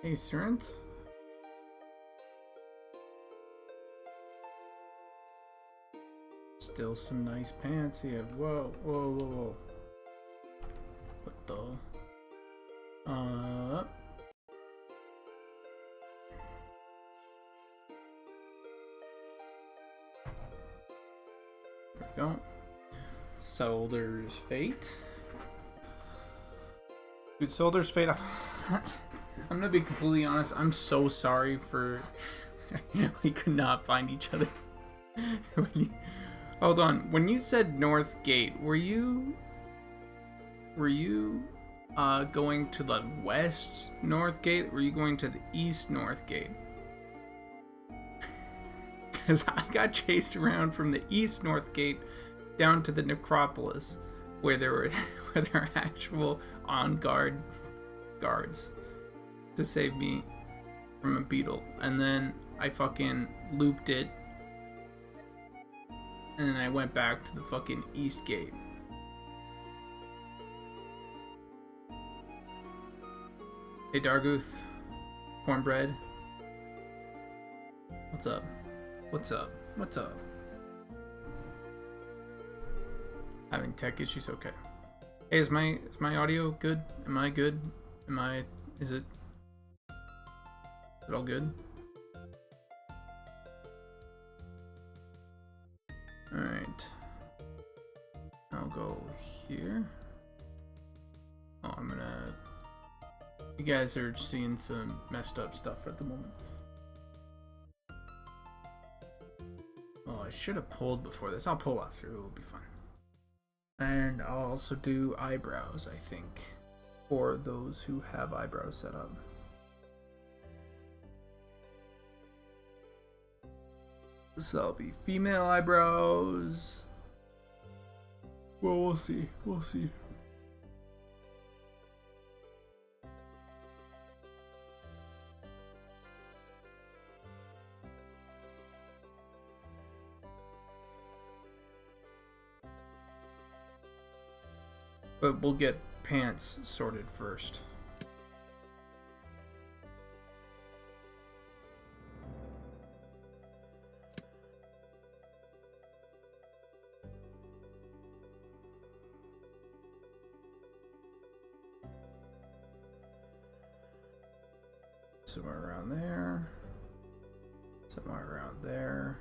Hey, Surinth. Still some nice pants here. Whoa, whoa, whoa, whoa. What the? There we go. Soldier's Fate. Dude, Soldier's Fate. I'm gonna be completely honest. I'm so sorry for we could not find each other. Hold on. When you said North Gate, were you going to the west North Gate? Were you going to the east North Gate? Because I got chased around from the east North Gate down to the necropolis, where there were actual on guard guards to save me from a beetle, and then I fucking looped it, and then I went back to the fucking east gate. Hey Darguth, cornbread. What's up? What's up? What's up? Having tech issues? Okay. Hey, is my audio good? Am I good? Is it all good? Alright. I'll go here. Oh, you guys are seeing some messed up stuff at the moment. Oh, I should have pulled before this. I'll pull after. It will be fun. And I'll also do eyebrows, I think, for those who have eyebrows set up. So I'll be female eyebrows. Well, we'll see. We'll see. But we'll get pants sorted first. Somewhere around there. Somewhere around there.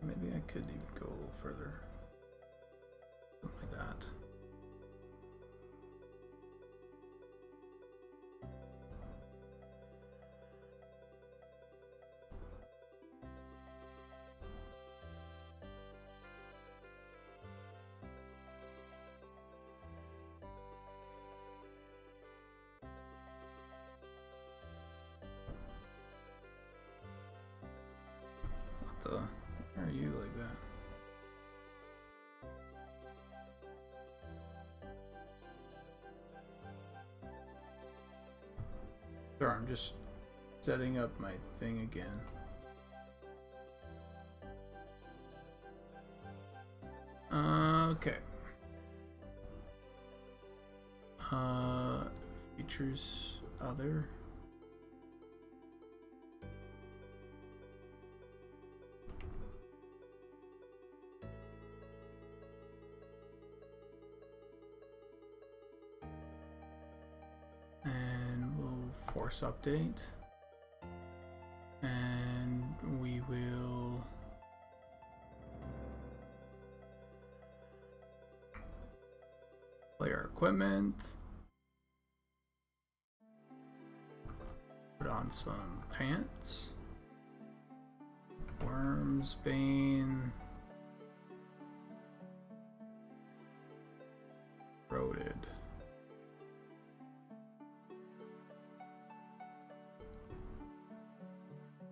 Maybe I could even go a little further. Something like that. What the? Why are you like that? Sorry, I'm just setting up my thing again. Okay. Features other. Force update, and we will play our equipment, put on some pants, Worms Bane, Roaded.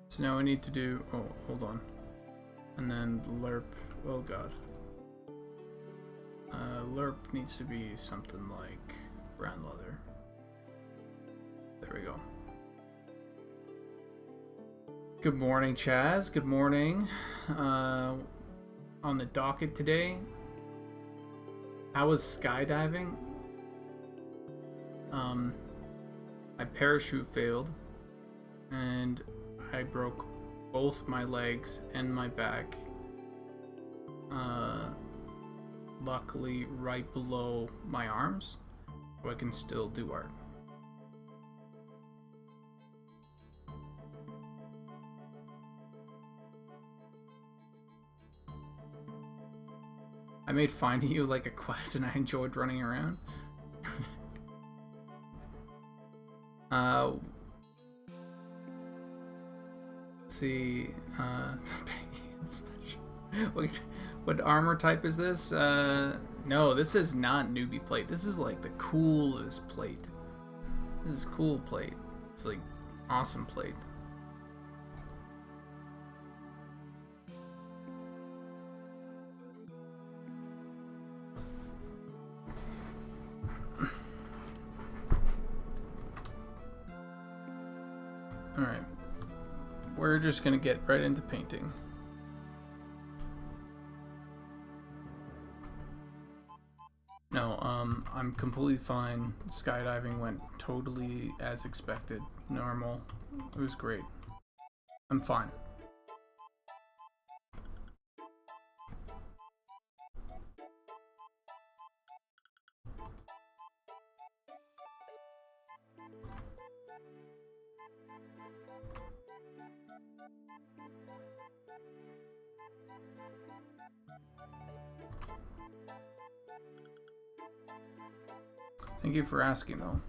So now we need to do, oh, hold on. And then lerp, oh god. Lerp needs to be something like brown leather. There we go. Good morning, Chaz. Good morning. On the docket today, How was skydiving? My parachute failed, and I broke both my legs and my back. Luckily, right below my arms, so I can still do art. I made finding you like a quest, and I enjoyed running around. Let's see. Wait, what armor type is this? No, this is not newbie plate. This is like the coolest plate. This is cool plate. It's like awesome plate. Alright. We're just gonna get right into painting. No, I'm completely fine. Skydiving went totally as expected. Normal. It was great. I'm fine. Thank you for asking, though.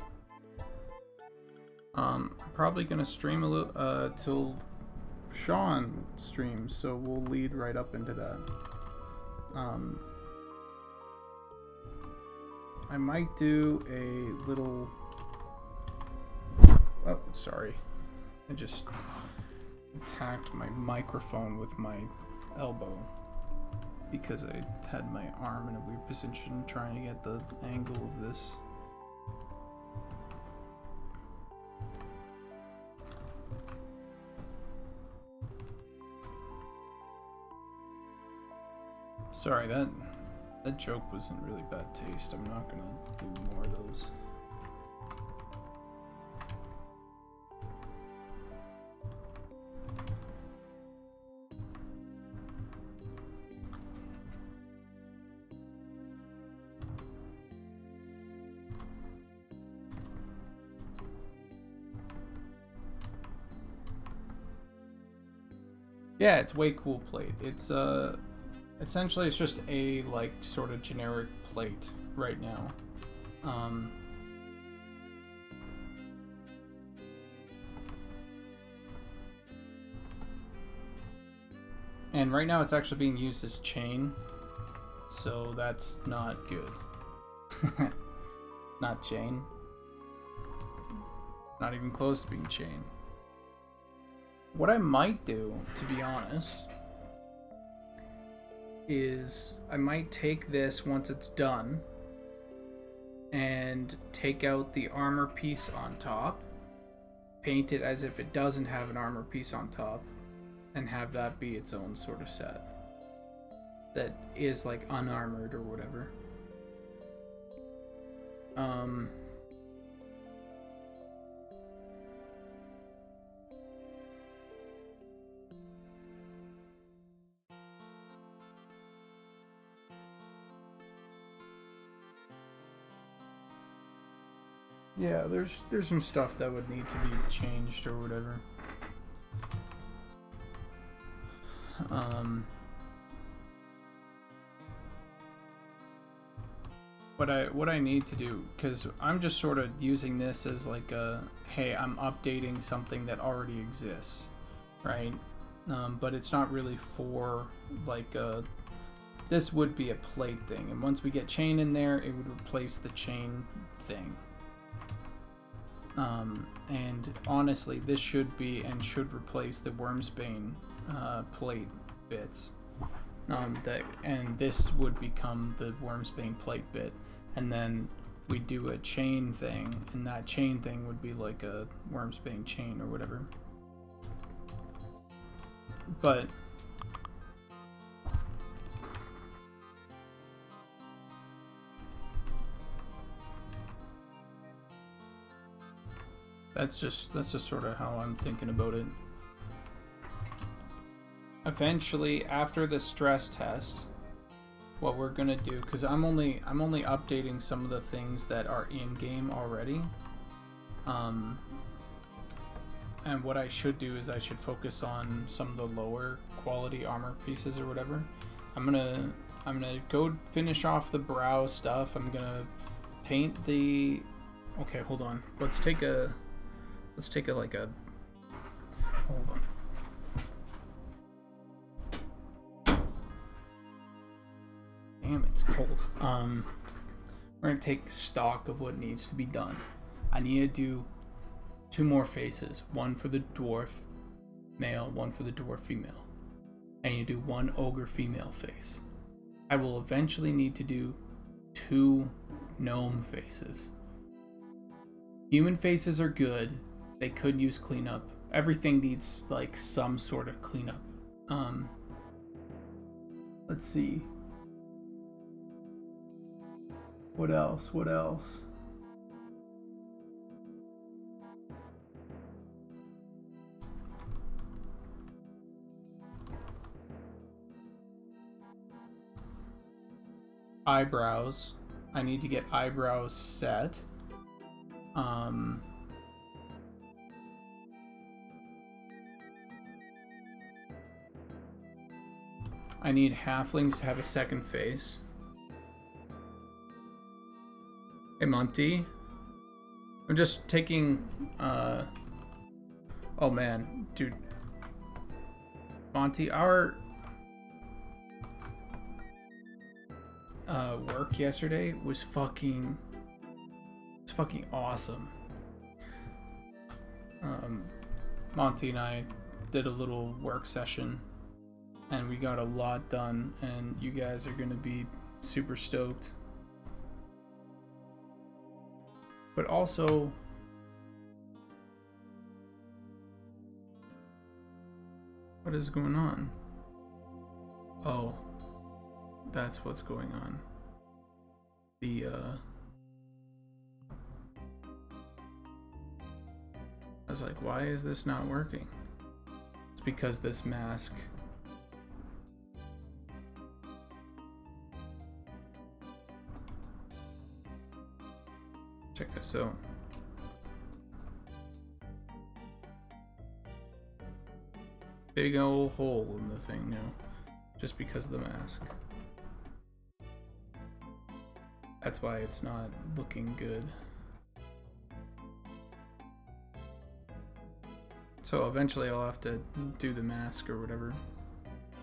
I'm probably gonna stream a little till Sean streams, so we'll lead right up into that. I might do a little. Oh, sorry. I just attacked my microphone with my elbow because I had my arm in a weird position trying to get the angle of this. Sorry, that joke was in really bad taste. I'm not gonna do more of those. Yeah, it's way cool plate. It's essentially it's just a like sort of generic plate right now. And right now it's actually being used as chain, so that's not good. Not chain. Not even close to being chain. What I might do, to be honest, is I might take this once it's done and take out the armor piece on top, paint it as if it doesn't have an armor piece on top, and have that be its own sort of set that is like unarmored or whatever. Yeah, there's some stuff that would need to be changed or whatever. What I need to do, because I'm just sort of using this as like a, hey, I'm updating something that already exists, right? But it's not really for like this would be a plate thing, and once we get chain in there, it would replace the chain thing. And honestly, this should be and should replace the Wormsbane plate bits. And this would become the Wormsbane plate bit, and then we do a chain thing, and that chain thing would be like a Wormsbane chain or whatever. But That's just sort of how I'm thinking about it. Eventually, after the stress test, what we're gonna do, because I'm only updating some of the things that are in game already. And what I should do is I should focus on some of the lower quality armor pieces or whatever. I'm gonna go finish off the brow stuff. I'm gonna paint the. Okay, hold on. Let's take a like a. Hold on. Damn, it's cold. We're gonna take stock of what needs to be done. I need to do 2 more faces. One for the dwarf male, one for the dwarf female. I need to do 1 ogre female face. I will eventually need to do 2 gnome faces. Human faces are good. They could use cleanup. Everything needs like some sort of cleanup. Let's see. What else? What else? Eyebrows. I need to get eyebrows set. I need halflings to have a second face. Hey Monty. I'm just taking oh man, dude. Monty, our work yesterday was fucking awesome. Monty and I did a little work session and we got a lot done, and you guys are gonna be super stoked. But also, what is going on? Oh, that's what's going on. The I was like, why is this not working? It's because this mask. Check this out. Big old hole in the thing now, just because of the mask. That's why it's not looking good. So eventually I'll have to do the mask or whatever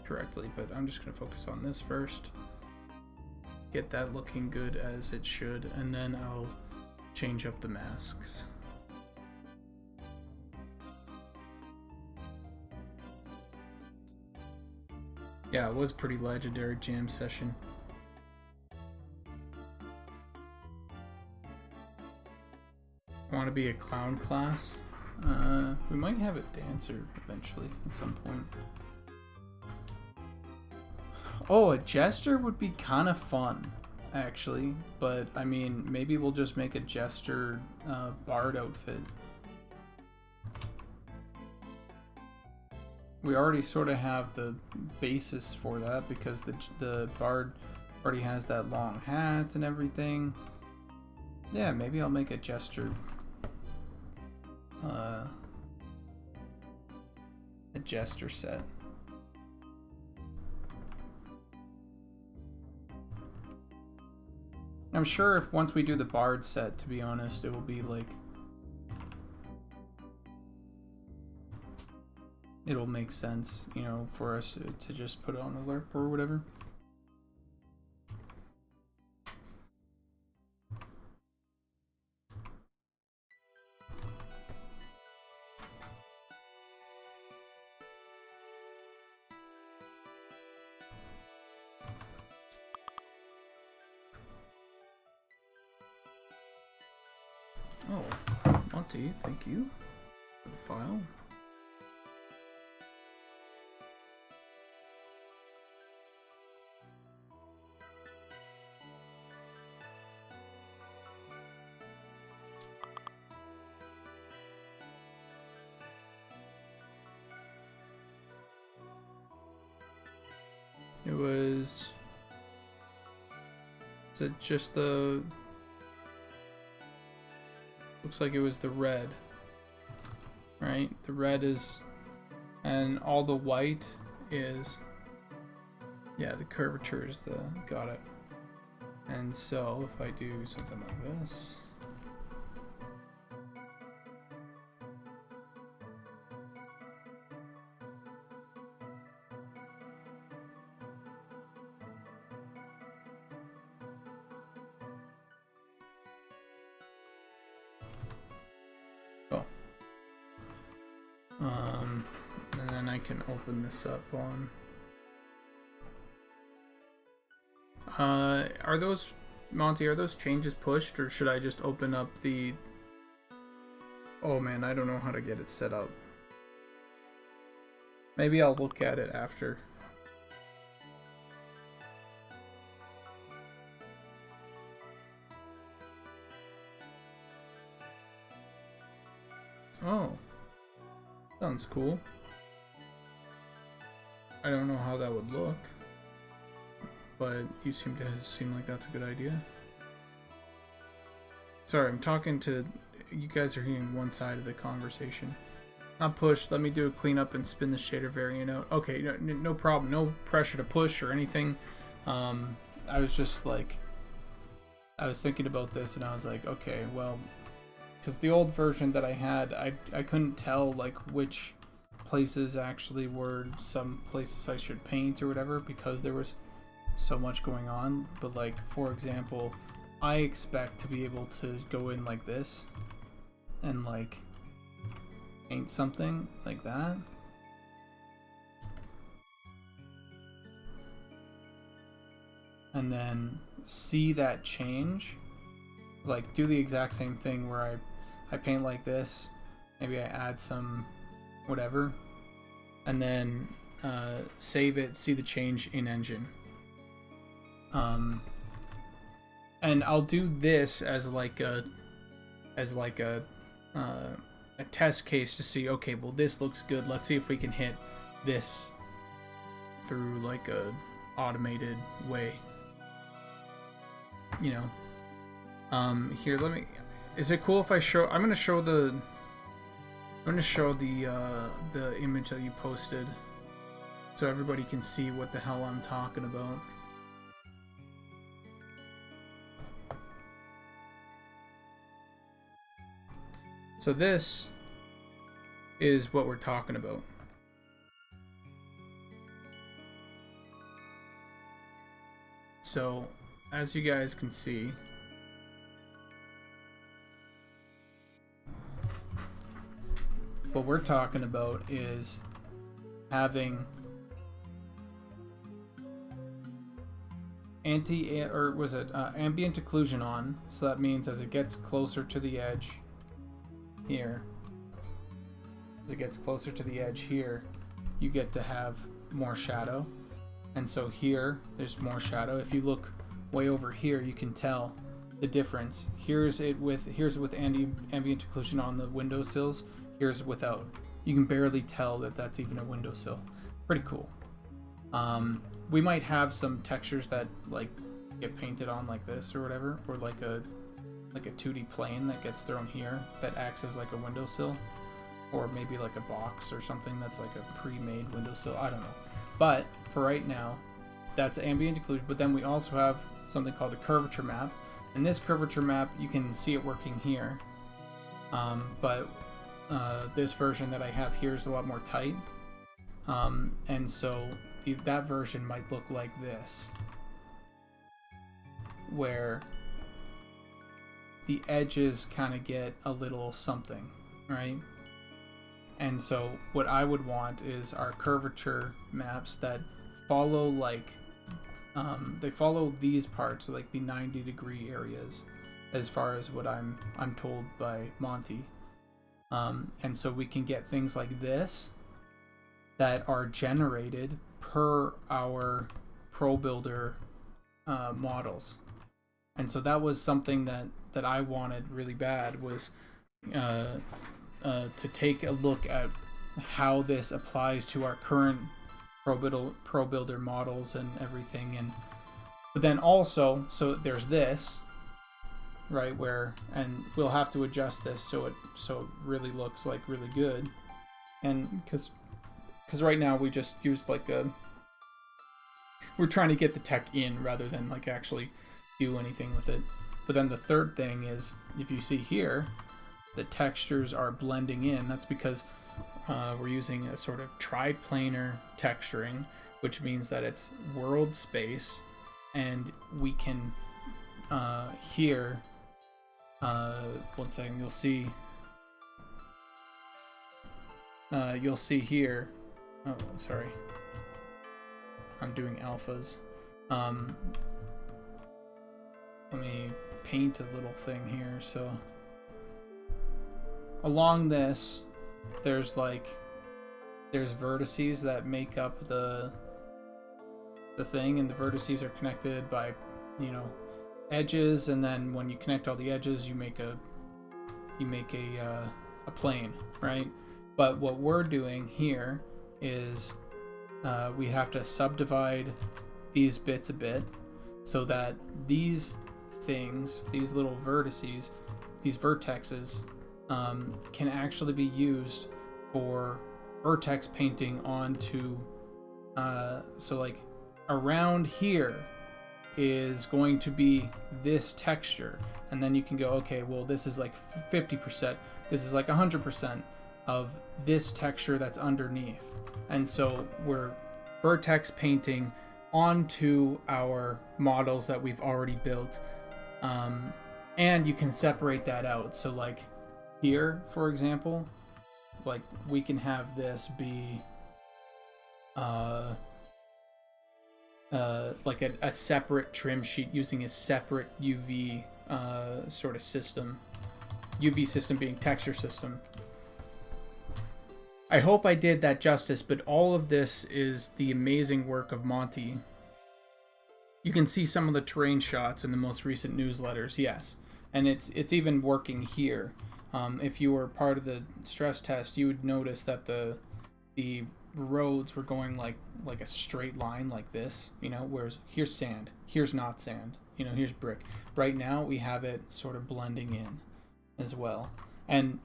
correctly, but I'm just gonna focus on this first. Get that looking good as it should, and then I'll change up the masks. Yeah, it was pretty legendary jam session. Want to be a clown class? We might have a dancer eventually at some point. Oh, a jester would be kind of fun, actually. But, I mean, maybe we'll just make a jester bard outfit. We already sort of have the basis for that because the bard already has that long hat and everything. Yeah, maybe I'll make a jester. A jester set. I'm sure if once we do the bard set, to be honest, it will be like, it'll make sense, you know, for us to just put it on alert or whatever. Oh, Monty, thank you for the file. It was... Is it just the... Looks like it was the red. Right? The red is... And all the white is... Yeah, the curvature is the... Got it. And so, if I do something like this... And then I can open this up on... are those, Monty, are those changes pushed, or should I just open up the... Oh man, I don't know how to get it set up. Maybe I'll look at it after. Oh. Sounds cool. I don't know how that would look, but you seem like that's a good idea. Sorry, I'm talking to you guys. Are hearing one side of the conversation. Not push. Let me do a cleanup and spin the shader variant out. Okay, no problem. No pressure to push or anything. I was just like, I was thinking about this and I was like, okay, well, because the old version that I had, I couldn't tell like which places actually were some places I should paint or whatever, because there was so much going on. But like, for example, I expect to be able to go in like this and like paint something like that. And then see that change, like do the exact same thing where I paint like this, maybe I add some whatever, and then save it, see the change in engine. And I'll do this as like a test case to see, okay, well this looks good, let's see if we can hit this through like a automated way, you know. Here, let me, is it cool if I show, I'm gonna show the image that you posted so everybody can see what the hell I'm talking about. So this is what we're talking about. So, as you guys can see, what we're talking about is having ambient occlusion on. So that means as it gets closer to the edge here, you get to have more shadow. And so here, there's more shadow. If you look way over here, you can tell the difference. Here's it with ambient occlusion on the windowsills. Here's without. You can barely tell that that's even a windowsill. Pretty cool. We might have some textures that like get painted on like this or whatever, or like a 2D plane that gets thrown here that acts as like a windowsill, or maybe like a box or something that's like a pre-made windowsill. I don't know. But for right now, that's ambient occlusion. But then we also have something called a curvature map. And this curvature map, you can see it working here. But this version that I have here is a lot more tight. And so that version might look like this, where the edges kind of get a little something, right? And so what I would want is our curvature maps that follow like they follow these parts, like the 90-degree areas, as far as what I'm told by Monty. And so we can get things like this that are generated per our Pro Builder models. And so that was something that I wanted really bad, was to take a look at how this applies to our current Pro Builder models and everything. And but then also, so there's this, right, where, and we'll have to adjust this so it really looks like really good. And because right now we just use like we're trying to get the tech in rather than like actually do anything with it. But then the third thing is, if you see here, the textures are blending in. That's because we're using a sort of triplanar texturing, which means that it's world space, and we can here, one second, you'll see here, oh sorry, I'm doing alphas. Let me paint a little thing here. So along this, there's vertices that make up the thing, and the vertices are connected by, you know, edges, and then when you connect all the edges, you make a plane, right? But what we're doing here is we have to subdivide these bits a bit so that these things, these little vertices, these vertexes, can actually be used for vertex painting onto, so like around here is going to be this texture, and then you can go, okay, well this is like 50%, this is like 100% of this texture that's underneath. And so we're vertex painting onto our models that we've already built, and you can separate that out. So like here, for example, like we can have this be like a separate trim sheet using a separate UV sort of system. UV system being texture system. I hope I did that justice, but all of this is the amazing work of Monty. You can see some of the terrain shots in the most recent newsletters, yes. And it's even working here. If you were part of the stress test, you would notice that the roads were going like a straight line like this, you know, whereas here's sand, here's not sand, you know, here's brick. Right now we have it sort of blending in as well. And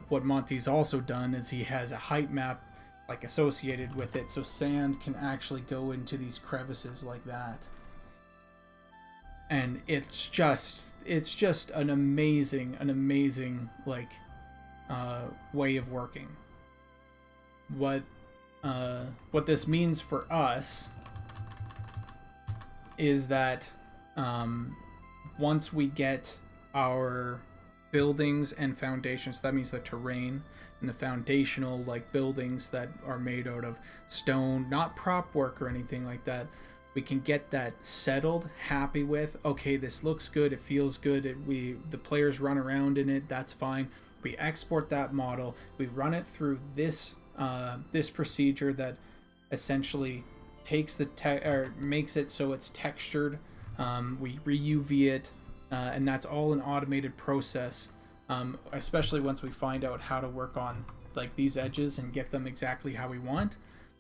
what Monty's also done is he has a height map like associated with it, so sand can actually go into these crevices like that. And it's just an amazing like way of working. What this means for us is that once we get our buildings and foundations, that means the terrain and the foundational like buildings that are made out of stone, not prop work or anything like that, we can get that settled, happy with, okay, this looks good, it feels good, the players run around in it, that's fine. We export that model, we run it through this this procedure that essentially takes makes it so it's textured. We re-UV it, and that's all an automated process. Especially once we find out how to work on like these edges and get them exactly how we want,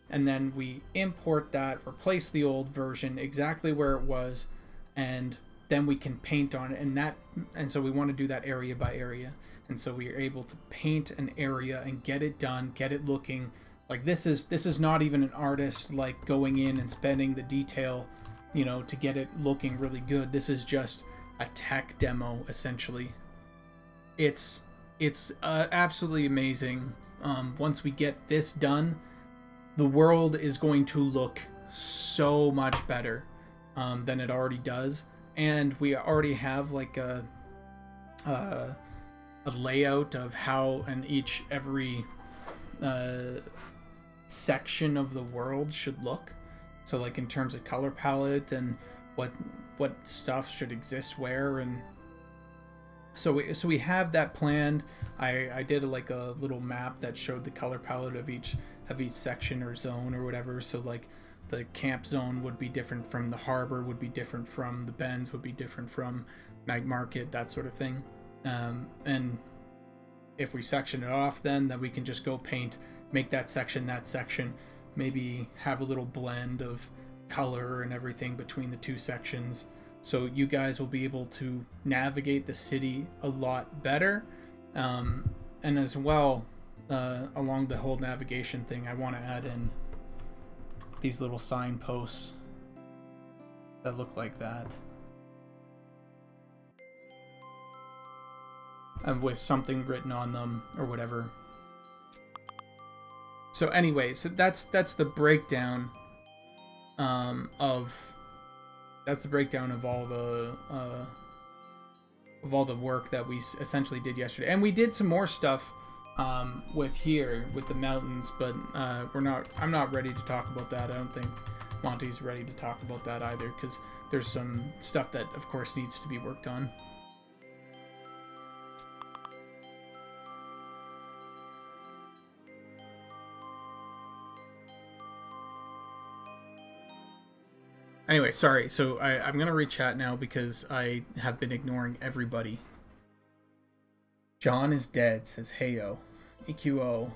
and then we import that, replace the old version exactly where it was, and then we can paint on it. And so we want to do that area by area. And so we are able to paint an area and get it done, get it looking like this is not even an artist like going in and spending the detail, you know, to get it looking really good. This is just a tech demo essentially. It's absolutely amazing. Once we get this done, the world is going to look so much better than it already does, and we already have like a layout of how every section of the world should look. So like in terms of color palette and what stuff should exist where, and so we have that planned. I did like a little map that showed the color palette of each section or zone or whatever. So like the camp zone would be different from the harbor, would be different from the bends, would be different from night market, that sort of thing. And if we section it off, then we can just go paint, make that section, maybe have a little blend of color and everything between the two sections, so you guys will be able to navigate the city a lot better. And as well, along the whole navigation thing, I want to add in these little signposts that look like that, and with something written on them or whatever. So anyway, so that's the breakdown of all the work that we essentially did yesterday. And we did some more stuff with the mountains, but I'm not ready to talk about that. I don't think Monty's ready to talk about that either, because there's some stuff that of course needs to be worked on. Anyway, sorry. So I'm going to re-chat now because I have been ignoring everybody. John is dead, says heyo. EQOA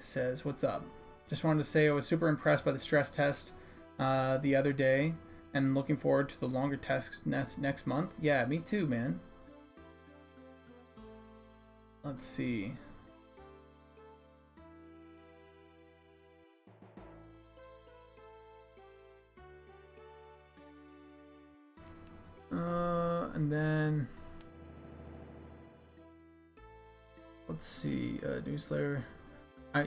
says, what's up? Just wanted to say I was super impressed by the stress test the other day and looking forward to the longer test next month. Yeah, me too, man. Let's see. And then let's see, Newslayer.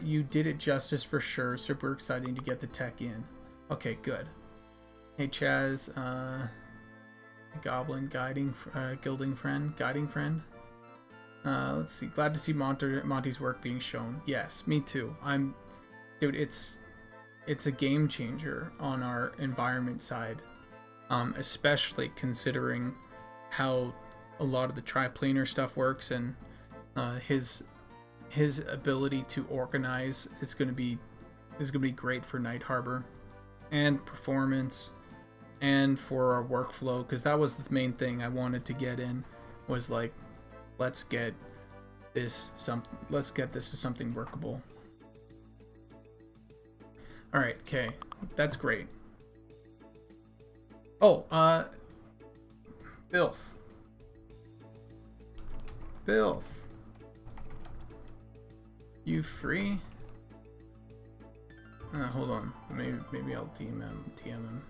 You did it justice for sure. Super exciting to get the tech in. Okay, good. Hey Chaz, Goblin guiding friend. Let's see. Glad to see Monty's work being shown. Yes, me too. Dude, it's a game changer on our environment side. Especially considering how a lot of the triplanar stuff works, and his ability to organize is going to be great for Night Harbor and performance and for our workflow, because that was the main thing I wanted to get in, was like, let's get this to something workable. All right, okay, that's great. Oh, Filth. You free? Hold on. Maybe I'll DM him.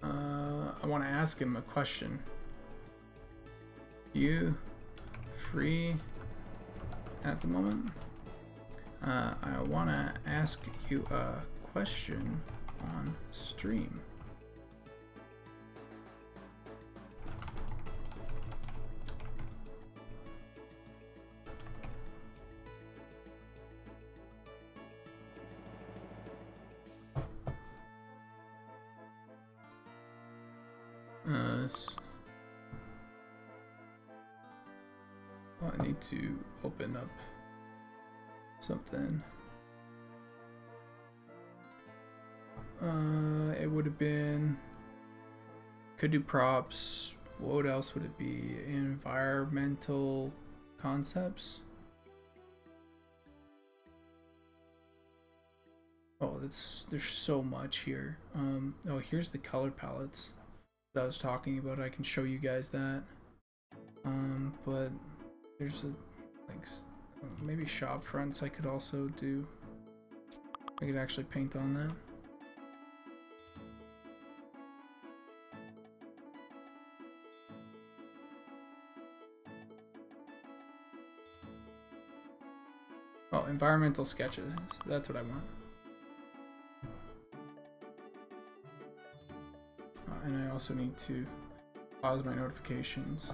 I want to ask him a question. You free at the moment? I want to ask you a question on stream. I need to open up something. It would have been, could do props. What else would it be? Environmental concepts. Oh, there's so much here. Oh, here's the color palettes that I was talking about. I can show you guys that. But there's maybe shop fronts I could also do. I could actually paint on that. Oh, environmental sketches. That's what I want. And I also need to pause my notifications.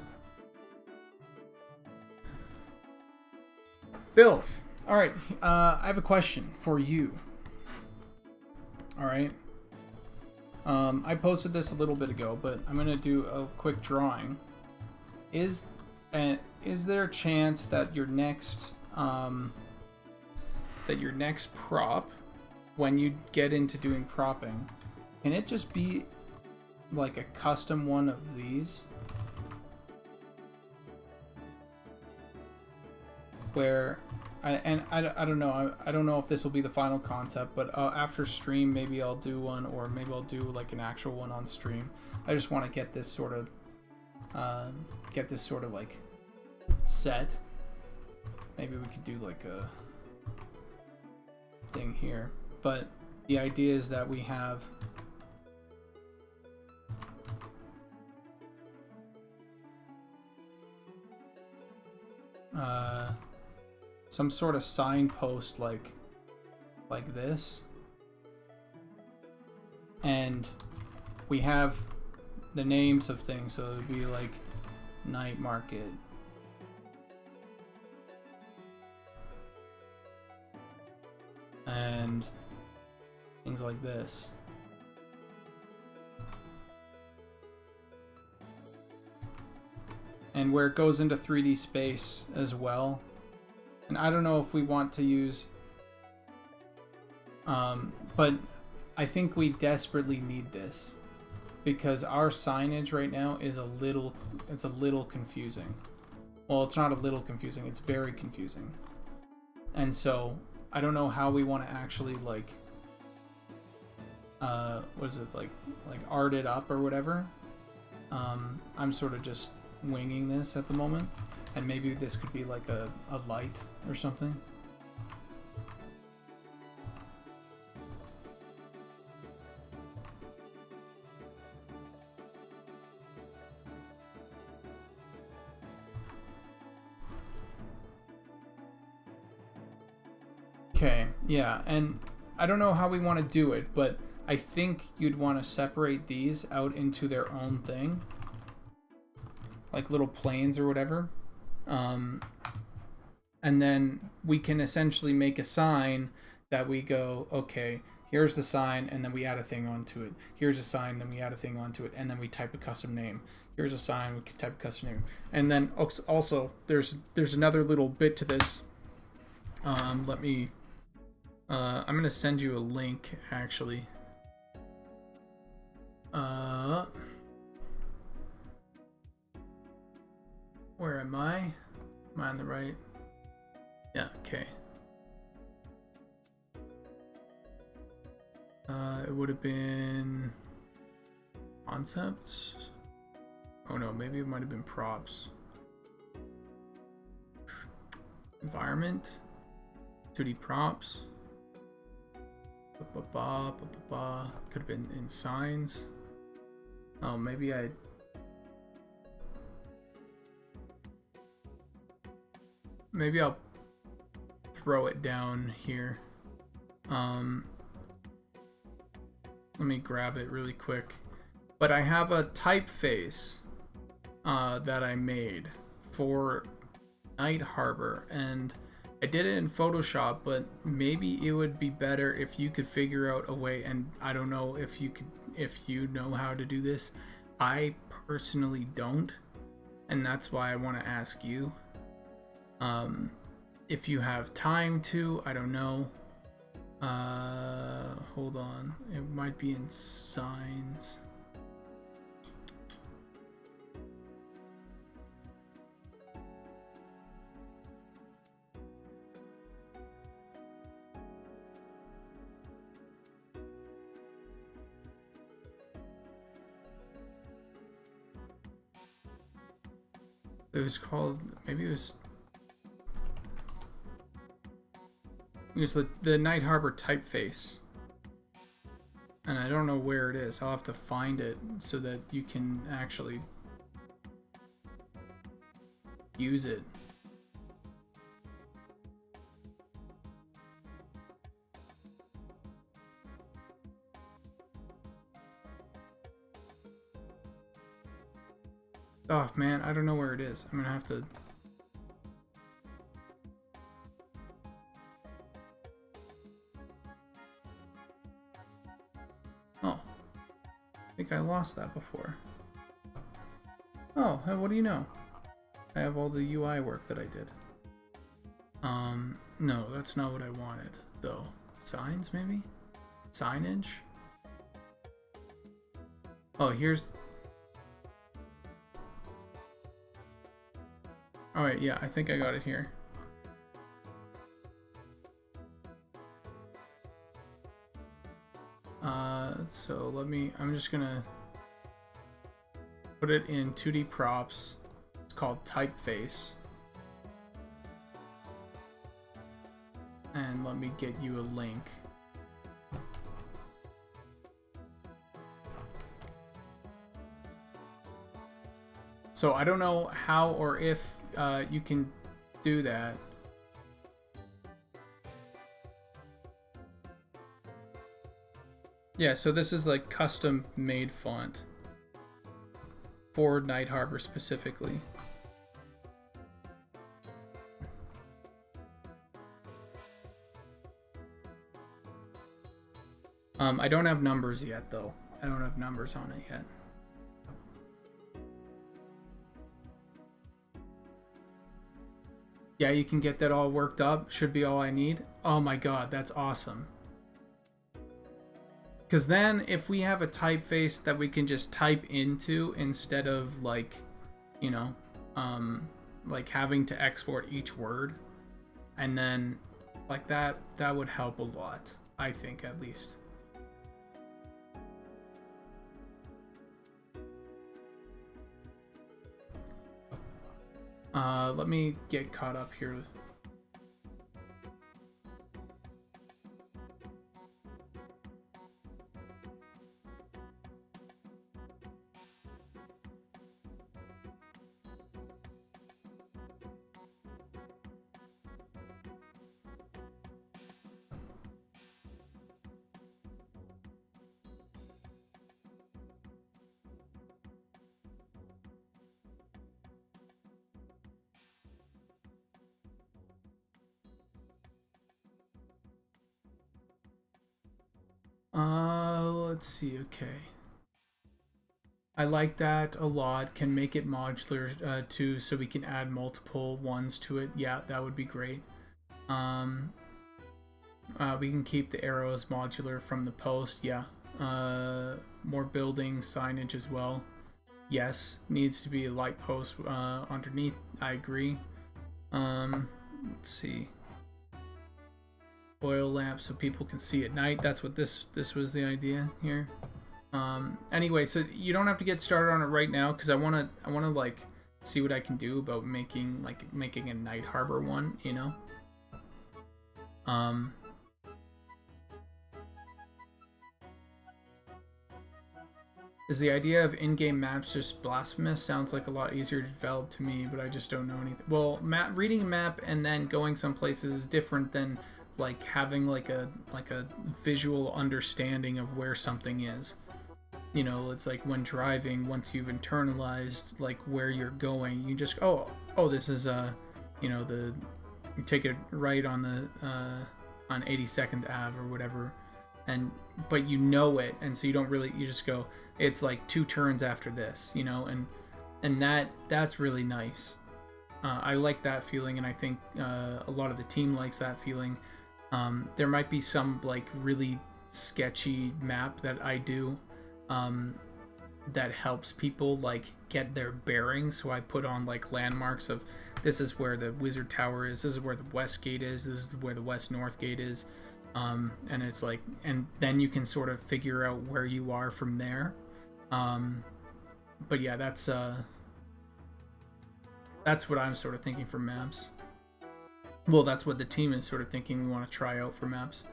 Bill, all right. I have a question for you. All right. I posted this a little bit ago, but I'm gonna do a quick drawing. Is there a chance that your next prop, when you get into doing propping, can it just be like a custom one of these where I don't know. I don't know if this will be the final concept, but after stream maybe I'll do one, or maybe I'll do like an actual one on stream. I just want to get this sort of like set. Maybe we could do like a thing here, but the idea is that we have some sort of signpost like this, and we have the names of things, so it would be like night market, and things like this. And where it goes into 3D space as well. And I don't know if we want to use... but I think we desperately need this. Because our signage right now is a little confusing. Well, it's not a little confusing, it's very confusing. And so, I don't know how we want to actually, like... what is it, like art it up or whatever. I'm sort of just winging this at the moment, and maybe this could be like a light or something. Okay, yeah, and I don't know how we want to do it, but I think you'd want to separate these out into their own thing, like little planes or whatever, and then we can essentially make a sign that we go, okay, here's the sign, and then we add a thing onto it. Here's a sign, then we add a thing onto it, and then we type a custom name. Here's a sign, we can type a custom name. And then also there's another little bit to this. Let me I'm gonna send you a link actually. Where am I? Am I on the right? Yeah, okay. It would have been concepts. Oh no, maybe it might have been props. Environment, 2D props. Could have been in signs. Oh, maybe I'll throw it down here. Let me grab it really quick. But I have a typeface that I made for Night Harbor, and I did it in Photoshop, but maybe it would be better if you could figure out a way, and I don't know if you know how to do this. I personally don't, and that's why I want to ask you. If you have time to, I don't know. Hold on. It might be in signs. It was called, maybe it was the Night Harbor typeface, and I don't know where it is. I'll have to find it so that you can actually use it. Oh man, I don't know where it is. I'm gonna have to... Oh. I think I lost that before. Oh, what do you know? I have all the UI work that I did. No, that's not what I wanted, though. Signs, maybe? Signage? Oh, here's... Alright, yeah, I think I got it here. So I'm just gonna put it in 2D props. It's called typeface. And let me get you a link. So I don't know how or if you can do that. Yeah, so this is like custom made font for Night Harbor specifically. I don't have numbers yet though. I don't have numbers on it yet. Yeah, you can get that all worked up. Should be all I need. Oh my god, that's awesome. Because then if we have a typeface that we can just type into instead of like, you know, like having to export each word, and then like that would help a lot, I think, at least. Let me get caught up here. Let's see, okay. I like that a lot. Can make it modular too, so we can add multiple ones to it. Yeah, that would be great. We can keep the arrows modular from the post. Yeah. More building signage as well. Yes, needs to be a light post underneath. I agree. Let's see. Oil lamp so people can see at night. That's what this was the idea here. Anyway, so you don't have to get started on it right now because I wanna like see what I can do about making a Night Harbor one, you know. Is the idea of in-game maps just blasphemous? Sounds like a lot easier to develop to me, but I just don't know anything. Well, reading a map and then going some places is different than like having like a visual understanding of where something is. You know, it's like when driving, once you've internalized like where you're going, you just oh this is you know, you take it right on the on 82nd Ave or whatever, but you know it, and so you don't really, you just go, it's like 2 turns after this, you know, and that's really nice. I like that feeling, and I think a lot of the team likes that feeling. There might be some like really sketchy map that I do that helps people like get their bearings, so I put on like landmarks of this is where the wizard tower is, this is where the west gate is, this is where the west north gate is, and it's like, and then you can sort of figure out where you are from there. But yeah, that's what I'm sort of thinking for maps. Well, that's what the team is sort of thinking we want to try out for maps.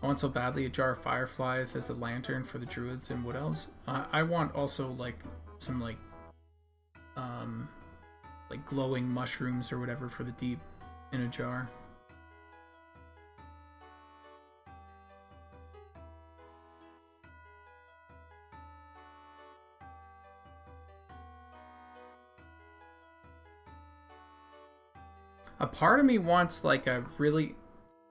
I want so badly a jar of fireflies as a lantern for the druids and Wood Elves. I want also like some like glowing mushrooms or whatever for the deep in a jar. A part of me wants like a really,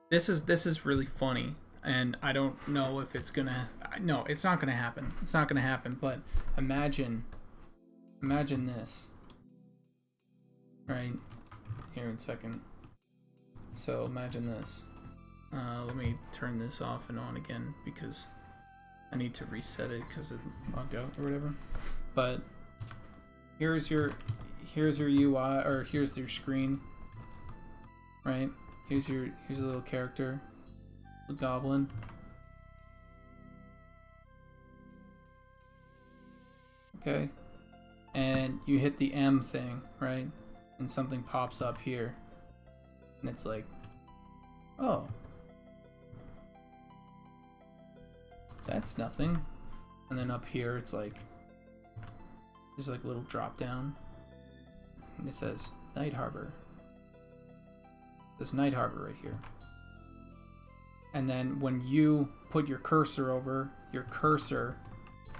this is really funny, and I don't know if it's gonna, no, it's not gonna happen. It's not gonna happen. But imagine this. Right here in a second. So imagine this. Let me turn this off and on again because I need to reset it because it logged out or whatever. But here's your UI, or here's your screen, right? Here's a little character, the Goblin. Okay, and you hit the M thing, right? And something pops up here, and it's like, oh, that's nothing. And then up here, it's like, there's like a little drop down, and it says Night Harbor. This Night Harbor right here. And then when you put your cursor over, your cursor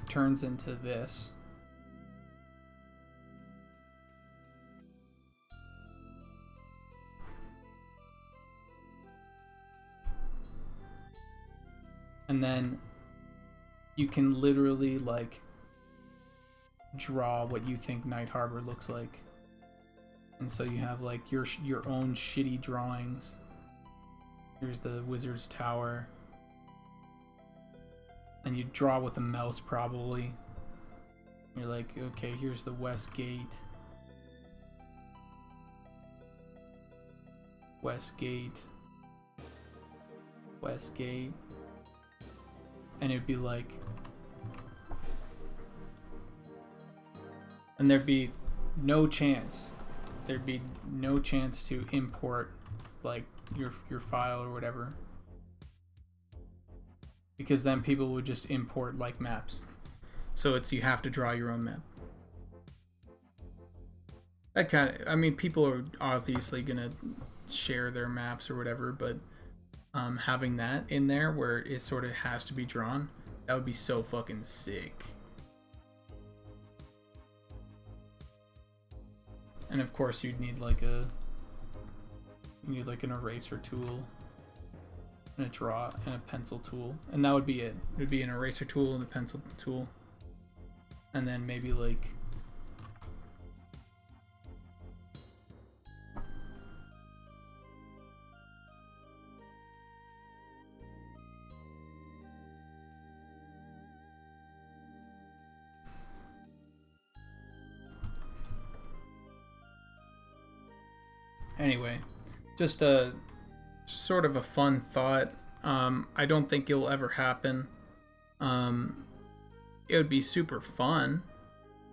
turns into this. And then you can literally like draw what you think Night Harbor looks like. And so you have like your own shitty drawings. Here's the Wizard's Tower. And you draw with a mouse probably. You're like, okay, here's the West Gate. West Gate. West Gate. And it'd be like, and there'd be no chance to import like your file or whatever, because then people would just import like maps. So you have to draw your own map. That kind of, I mean, people are obviously gonna share their maps or whatever, but having that in there where it sort of has to be drawn, that would be so fucking sick. And of course you'd need like an eraser tool and a pencil tool, and that would be it. It would be an eraser tool and a pencil tool, and then maybe like anyway, just a sort of a fun thought. I don't think it'll ever happen. It would be super fun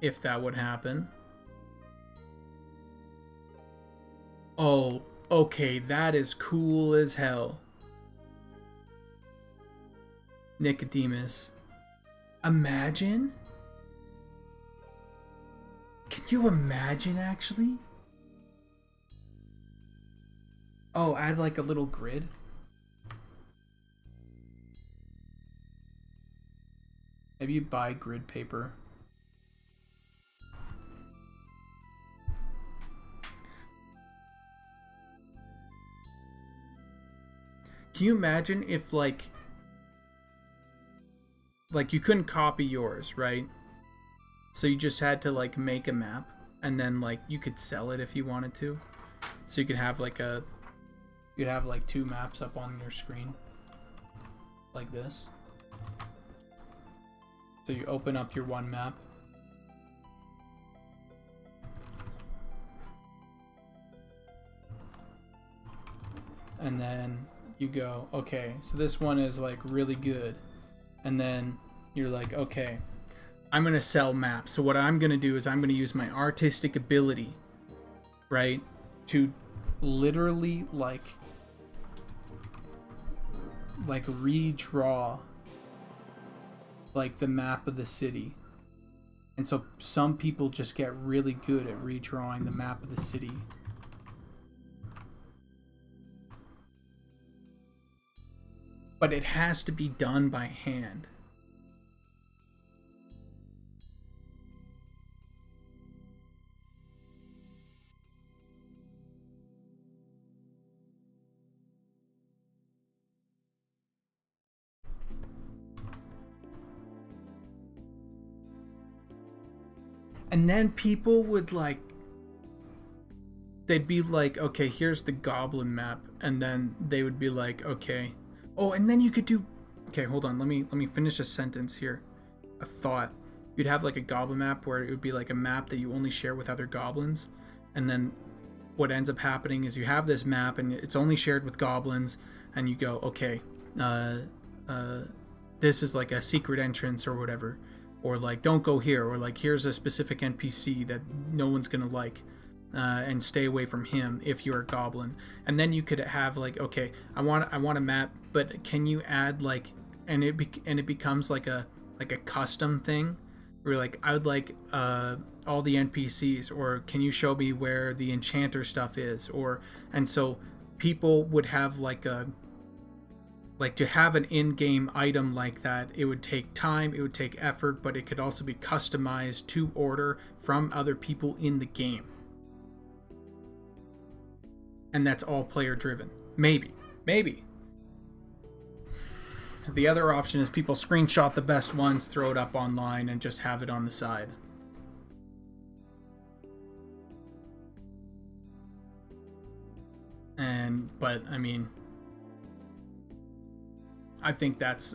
if that would happen. Oh, okay, that is cool as hell. Nicodemus. Imagine? Can you imagine actually? Oh, add like a little grid. Maybe you buy grid paper. Can you imagine if like you couldn't copy yours, right? So you just had to like make a map, and then like you could sell it if you wanted to. So you could have like you'd have like two maps up on your screen like this. So you open up your one map, and then you go, okay, so this one is like really good, and then you're like, okay, I'm gonna sell maps. So what I'm gonna do is I'm gonna use my artistic ability, right, to literally like redraw like the map of the city. And so some people just get really good at redrawing the map of the city. But it has to be done by hand. And then people would like they'd be like, okay, here's the Goblin map, and then they would be like, okay, oh, and then you could do, okay, hold on, let me finish a sentence here, a thought. You'd have like a Goblin map where it would be like a map that you only share with other goblins, and then what ends up happening is you have this map and it's only shared with goblins, and you go, okay, uh, this is like a secret entrance or whatever, or like don't go here, or like here's a specific NPC that no one's gonna like, and stay away from him if you're a goblin. And then you could have like, okay, I want a map, but can you add like, and it becomes like a custom thing, where like I would like all the NPCs, or can you show me where the enchanter stuff is, or, and so people would have like a, like, to have an in-game item like that, it would take time, it would take effort, but it could also be customized to order from other people in the game. And that's all player driven. Maybe. The other option is people screenshot the best ones, throw it up online, and just have it on the side. But I mean, I think that's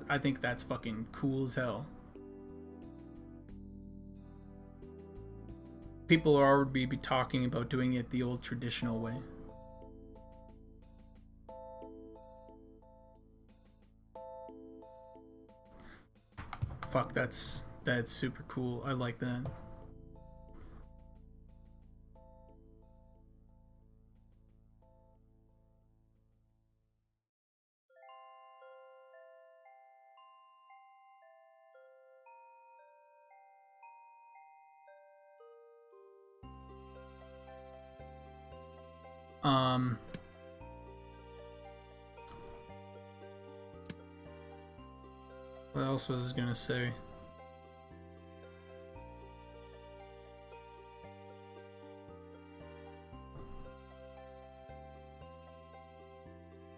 fucking cool as hell. People are already be talking about doing it the old traditional way. Fuck, that's super cool. I like that. What else was I gonna say?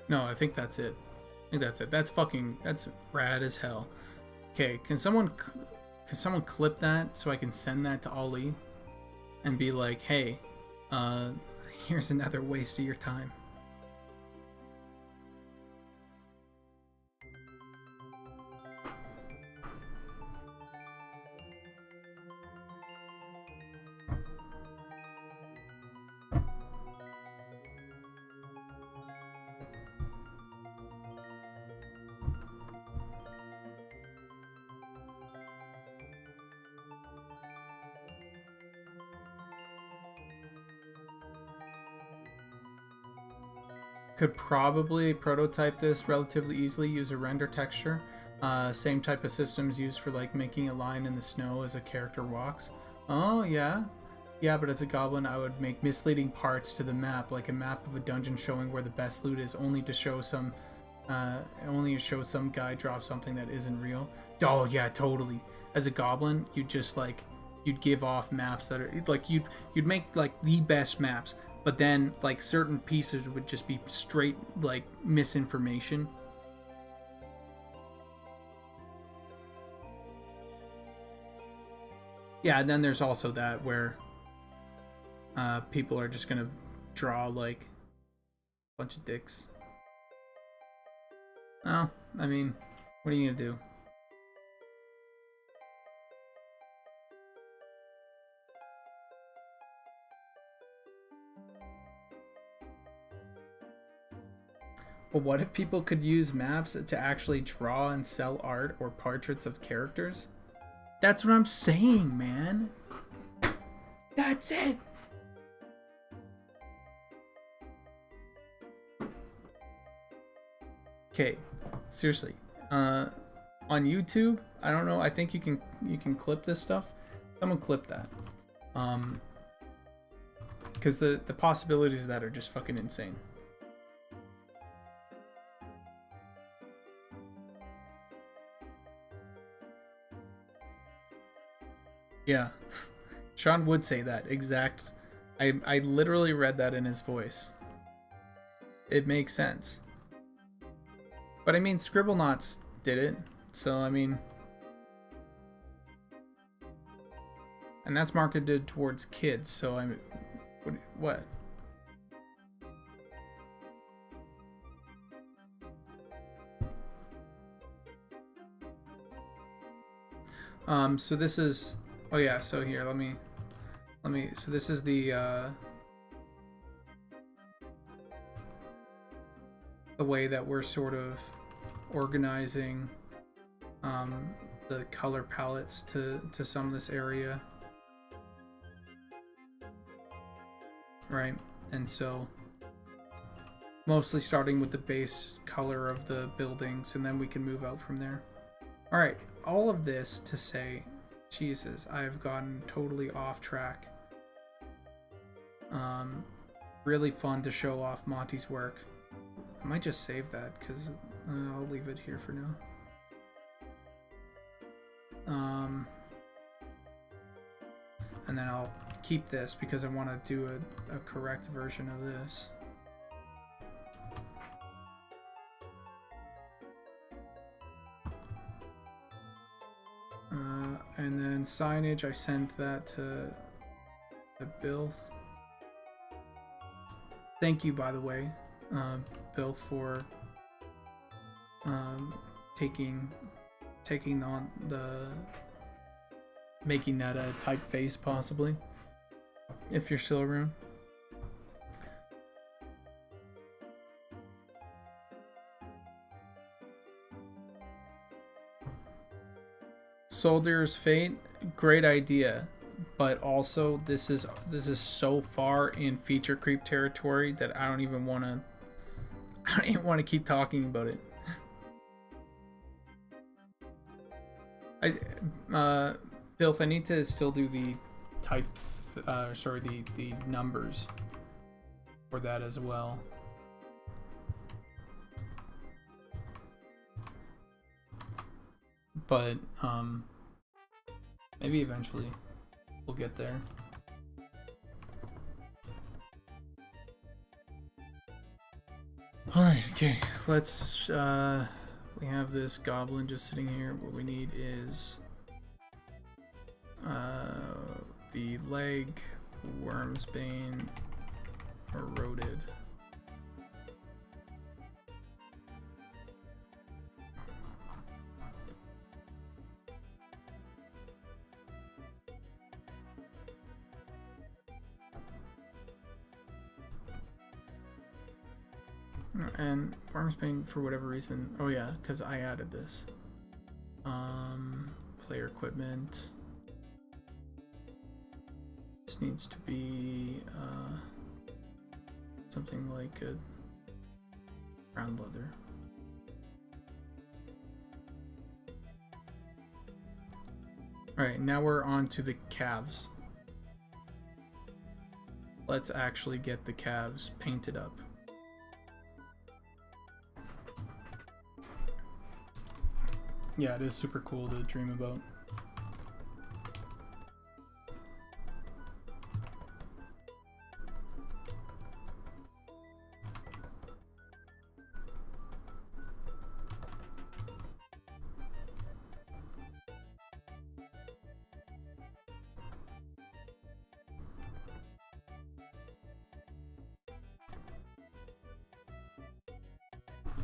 No, I think that's it. That's rad as hell. Okay, can someone clip that so I can send that to Ali and be like, hey, here's another waste of your time. Could probably prototype this relatively easily, use a render texture. Same type of systems used for like making a line in the snow as a character walks. Oh yeah. Yeah, but as a goblin I would make misleading parts to the map, like a map of a dungeon showing where the best loot is, only to show some guy drop something that isn't real. Oh yeah, totally. As a goblin, you'd give off maps that are like, you'd make like the best maps, but then like certain pieces would just be straight like misinformation. Yeah, and then there's also that where people are just gonna draw like a bunch of dicks. Well, I mean, what are you gonna do? But what if people could use maps to actually draw and sell art or portraits of characters? That's what I'm saying, man. That's it. Okay, seriously. On YouTube, I don't know. I think you can clip this stuff. Someone clip that. Because the possibilities of that are just fucking insane. Yeah, Sean would say that exact. I literally read that in his voice. It makes sense. But I mean, Scribblenauts did it, so I mean, and that's marketed towards kids. So I mean, what? So this is, oh yeah, so here, let me, so this is the way that we're sort of organizing the color palettes to some of this area, right? And so mostly starting with the base color of the buildings, and then we can move out from there. All right, all of this to say, Jesus, I've gotten totally off track. Really fun to show off Monty's work. I might just save that because I'll leave it here for now. And then I'll keep this because I want to do a correct version of this. And then signage, I sent that to Bill. Thank you, by the way, Bill, for taking on making that a typeface, possibly, if you're still around. Soldier's Fate, great idea, but also this is so far in feature creep territory that I don't even want to keep talking about it. Filth, I need to still do the the numbers for that as well. But maybe eventually we'll get there. Alright, okay, let's we have this goblin just sitting here. What we need is the leg, Wormsbane, eroded. And Wormsbane, for whatever reason, oh yeah, because I added this. Player equipment. This needs to be something like a brown leather. Alright, now we're on to the calves. Let's actually get the calves painted up. Yeah, it is super cool to dream about.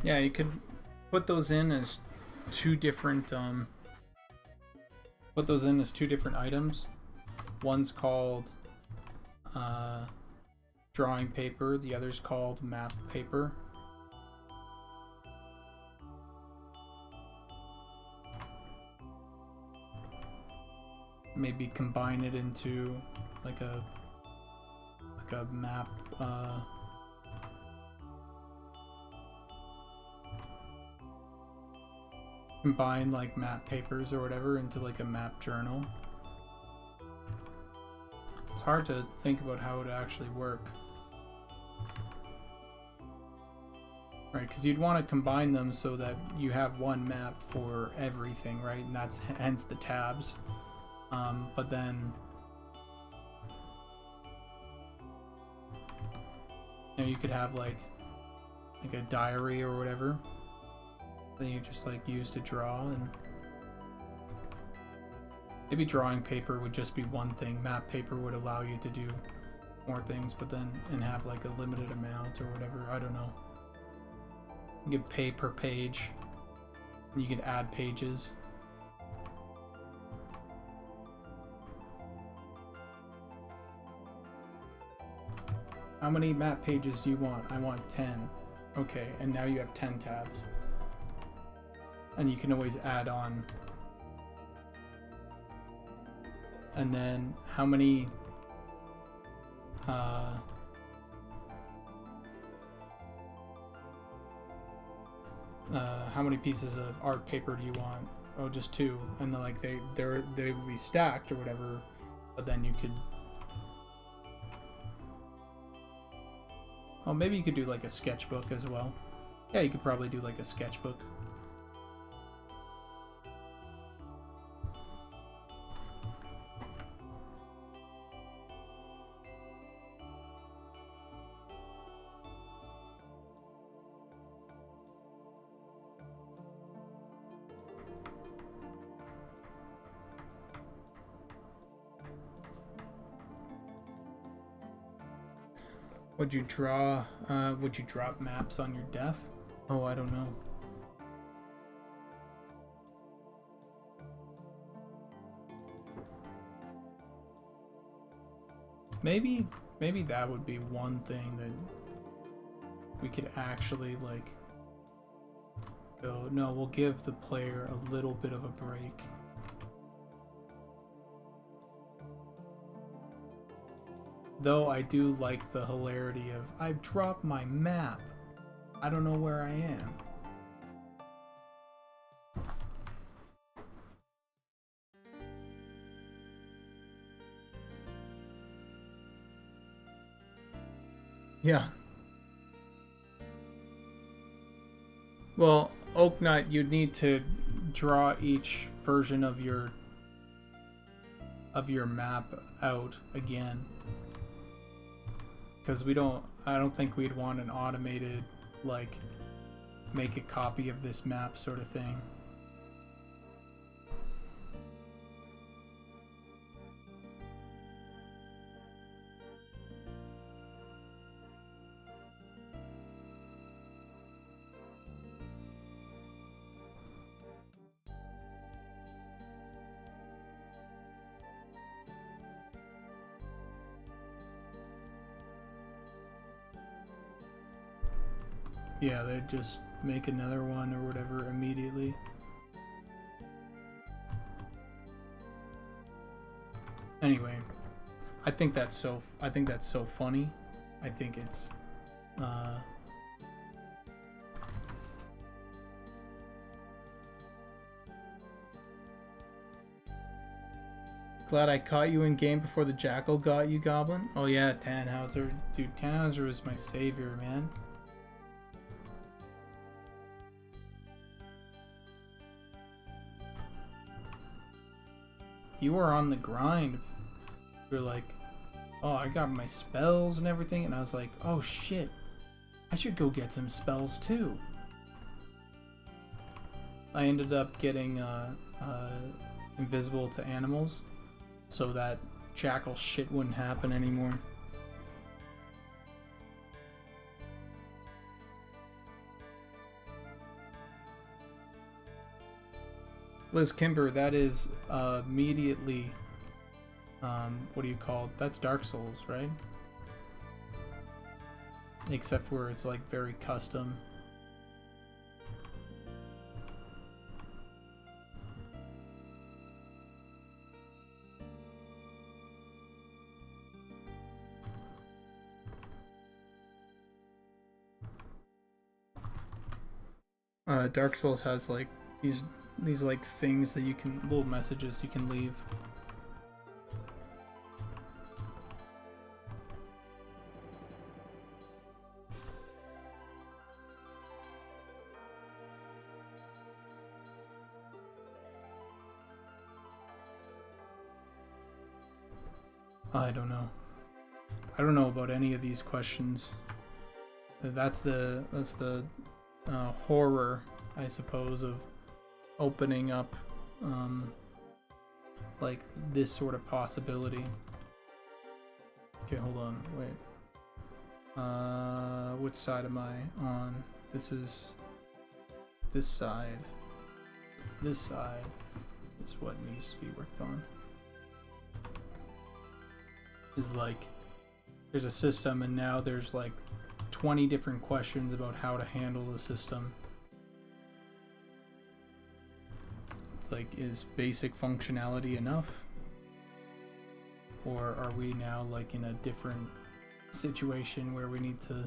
Yeah, you could put those in as two different items. One's called drawing paper, the other's called map paper. Maybe combine it into like a map combine like map papers or whatever into like a map journal. It's hard to think about how it would actually work. Right, because you'd want to combine them so that you have one map for everything, right? And that's hence the tabs. But then you could have like a diary or whatever that you just like use to draw, and maybe drawing paper would just be one thing. Map paper would allow you to do more things, but then and have like a limited amount or whatever. I don't know. You could pay per page, and you could add pages. How many map pages do you want? I want 10. Okay, and now you have 10 tabs. And you can always add on. And then how many pieces of art paper do you want? Oh, just 2. And then like they would be stacked or whatever, but then you could, oh, maybe you could do like a sketchbook as well. Yeah, you could probably do like a sketchbook. Would you draw, would you drop maps on your def? Oh, I don't know. Maybe that would be one thing that we could actually like go, no, we'll give the player a little bit of a break. Though I do like the hilarity of, I've dropped my map. I don't know where I am. Yeah. Well, Oaknut, you'd need to draw each version of your map out again. Because I don't think we'd want an automated, like, make a copy of this map sort of thing. Yeah, they'd just make another one or whatever immediately. Anyway, I think that's so funny. I think it's glad I caught you in game before the jackal got you, Goblin. Oh yeah, Tannhauser. Dude, Tannhauser is my savior, man. You were on the grind. You were like, oh, I got my spells and everything, and I was like, oh shit, I should go get some spells too. I ended up getting invisible to animals, so that jackal shit wouldn't happen anymore. Liz Kimber, that is immediately, what do you call it? That's Dark Souls, right? Except where it's like very custom. Dark Souls has like these like things that you can, little messages you can leave. I don't know. I don't know about any of these questions. That's the horror, I suppose, of opening up like this sort of possibility. Okay, hold on, wait. Which side am I on? This is this side. This side is what needs to be worked on. Is like there's a system, and now there's like 20 different questions about how to handle the system. It's like, is basic functionality enough? Or are we now like in a different situation where we need to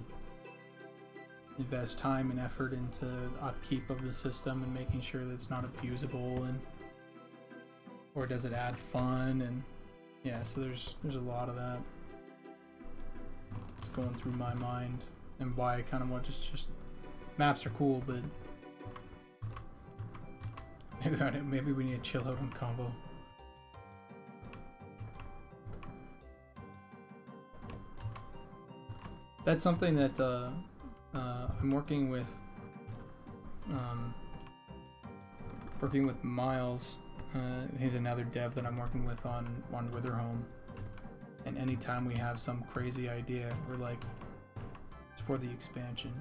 invest time and effort into upkeep of the system and making sure that it's not abusable, and or does it add fun? And yeah, so there's a lot of that. It's going through my mind, and why I kind of want just maps are cool, but maybe we need to chill out on combo. That's something that I'm working with Miles. He's another dev that I'm working with on Witherhome. And anytime we have some crazy idea, we're like, it's for the expansion.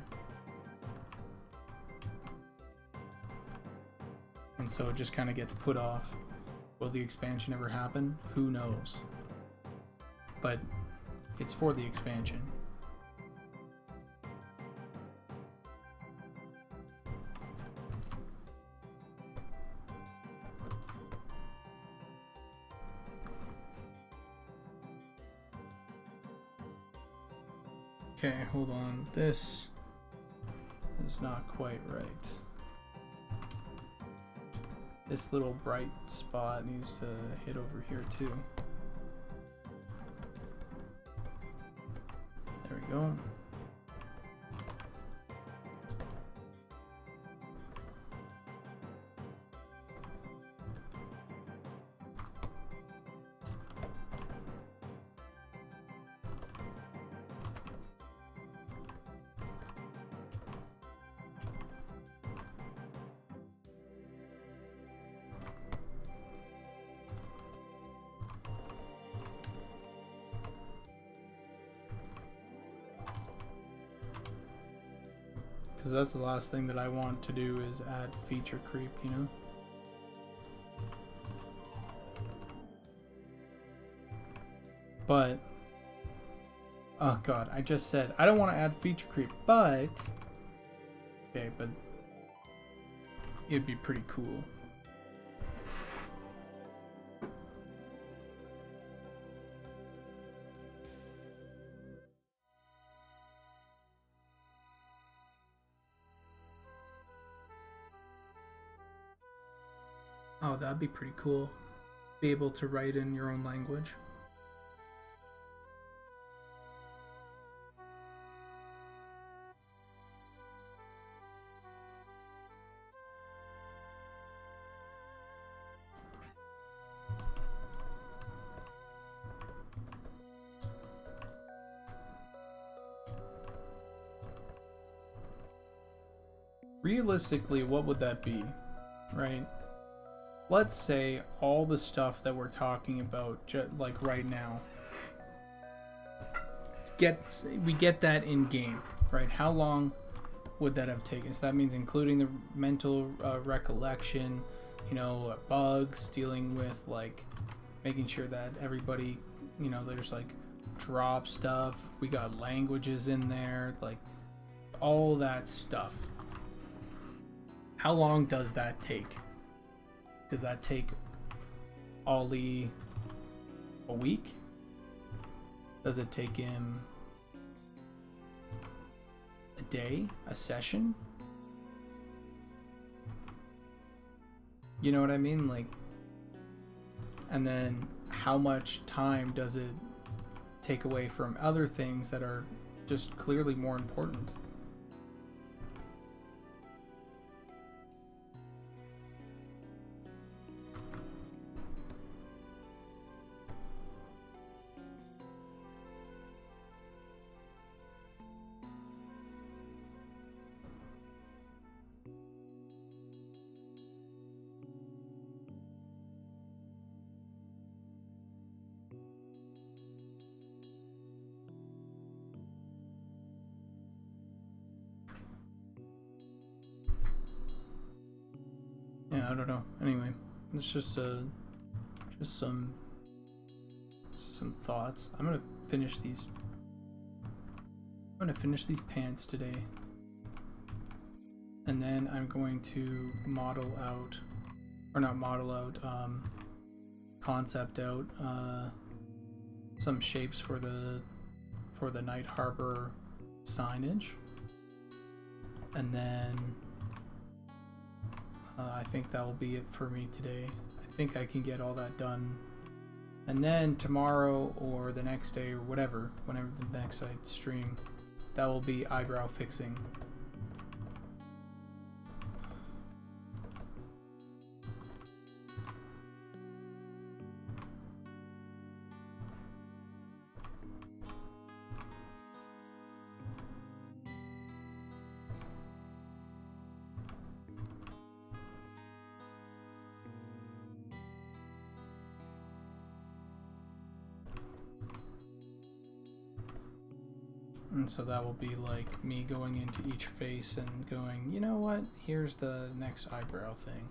And so it just kind of gets put off. Will the expansion ever happen? Who knows? But it's for the expansion. Okay, hold on. This is not quite right. This little bright spot needs to hit over here too. There we go. Because that's the last thing that I want to do is add feature creep, you know? But, oh god, I just said I don't want to add feature creep, but, okay, but it'd be pretty cool. Oh, that'd be pretty cool. Be able to write in your own language. Realistically, what would that be, right? Let's say all the stuff that we're talking about, like right now, we get that in game, right? How long would that have taken? So that means including the mental recollection, you know, bugs, dealing with like making sure that everybody, you know, there's like drop stuff. We got languages in there, like all that stuff. How long does that take? Does that take Ollie a week? Does it take him a day? A session? You know what I mean? Like, and then how much time does it take away from other things that are just clearly more important? Yeah, I don't know. Anyway, it's just some thoughts. I'm gonna finish these I'm gonna finish these pants today. And then I'm going to model out, or not model out, concept out some shapes for the Night Harbor signage. And then I think that will be it for me today. I think I can get all that done. And then tomorrow or the next day or whatever, whenever the next I stream, that will be eyebrow fixing. And so that will be like me going into each face and going, you know what, here's the next eyebrow thing.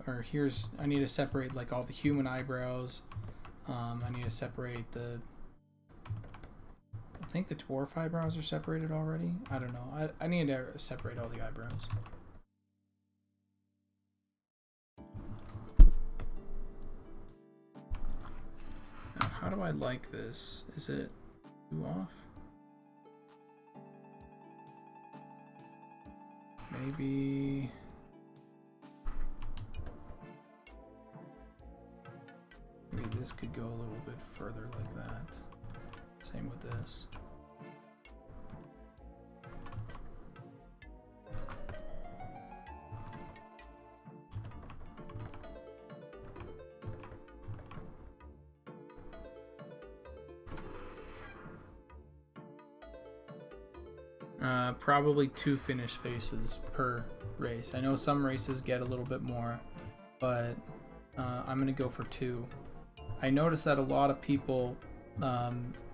Or here's, I need to separate like all the human eyebrows. I need to separate I think the dwarf eyebrows are separated already. I don't know. I need to separate all the eyebrows. How do I like this? Is it too off? Maybe this could go a little bit further like that. Same with this. Probably 2 finished faces per race. I know some races get a little bit more, but I'm gonna go for 2. I noticed that a lot of people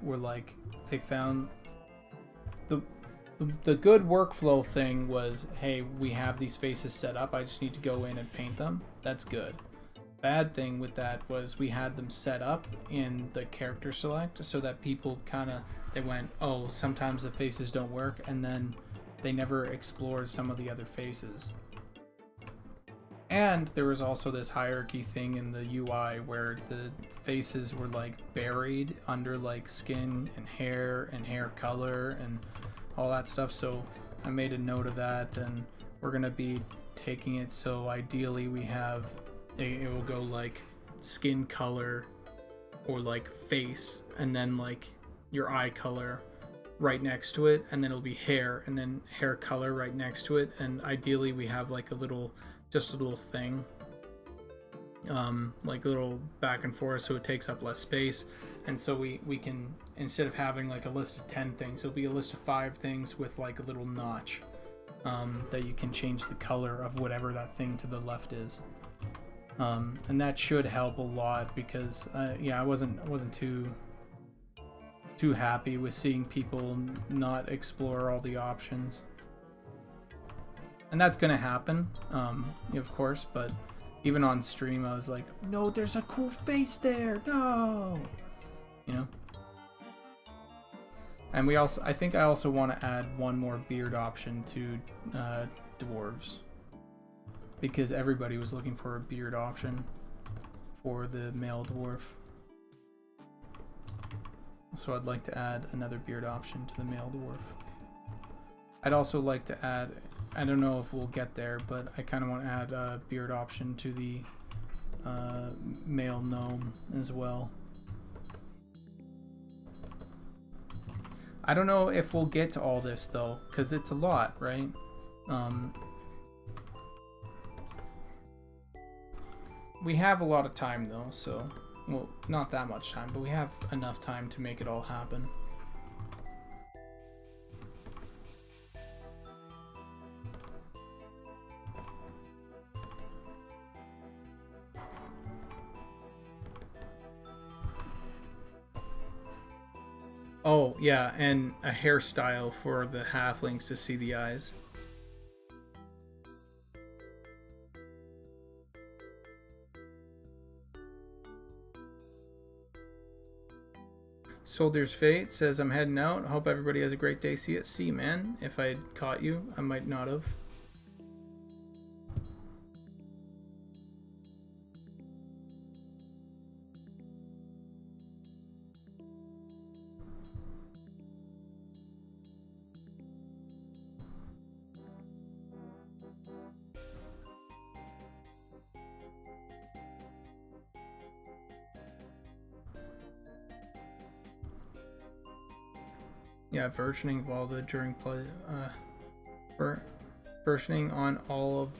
were like, they found the good workflow thing was, hey, we have these faces set up, I just need to go in and paint them. That's good. Bad thing with that was we had them set up in the character select so that people kind of, they went, oh, sometimes the faces don't work, and then they never explored some of the other faces. And there was also this hierarchy thing in the UI where the faces were like buried under like skin and hair color and all that stuff. So I made a note of that, and we're gonna be taking it so ideally we have it will go like skin color or like face, and then like your eye color right next to it, and then it'll be hair, and then hair color right next to it, and ideally we have like a little thing, like a little back and forth, so it takes up less space. And so we can, instead of having like a list of 10 things, it'll be a list of 5 things with like a little notch that you can change the color of whatever that thing to the left is. And that should help a lot, because yeah, I wasn't too happy with seeing people not explore all the options. And that's gonna happen, of course, but even on stream I was like, no, there's a cool face there, no, you know. And I think I also want to add one more beard option to dwarves, because everybody was looking for a beard option for the male dwarf. So I'd like to add another beard option to the male dwarf. I'd also like to add, I don't know if we'll get there, but I kind of want to add a beard option to the male gnome as well. I don't know if we'll get to all this though, because it's a lot, right? We have a lot of time though, so, well, not that much time, but we have enough time to make it all happen. Oh, yeah, and a hairstyle for the halflings to see the eyes. Soldier's Fate says, I'm heading out. Hope everybody has a great day. See you, man. If I had caught you, I might not have. Yeah, versioning of all the during play, versioning on all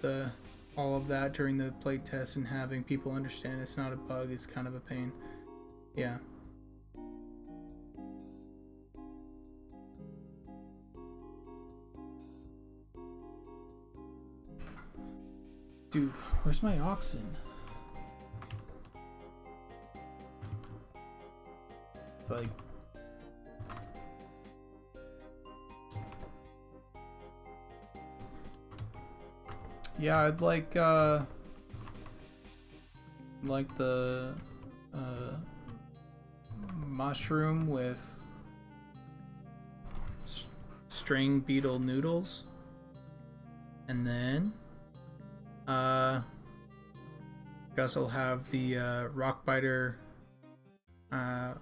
of that during the play test and having people understand it's not a bug is kind of a pain. Yeah. Dude, where's my oxen? It's like, yeah, I'd like the mushroom with string beetle noodles, and then guess I'll have the rock biter. Yeah,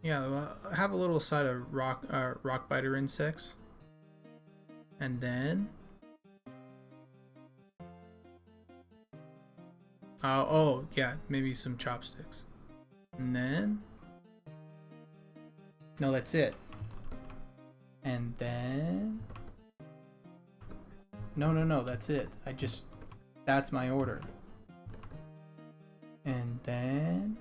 I'll have a little side of rock biter insects, and then oh yeah, maybe some chopsticks, and then no, that's it, and then no, that's it. That's my order, and then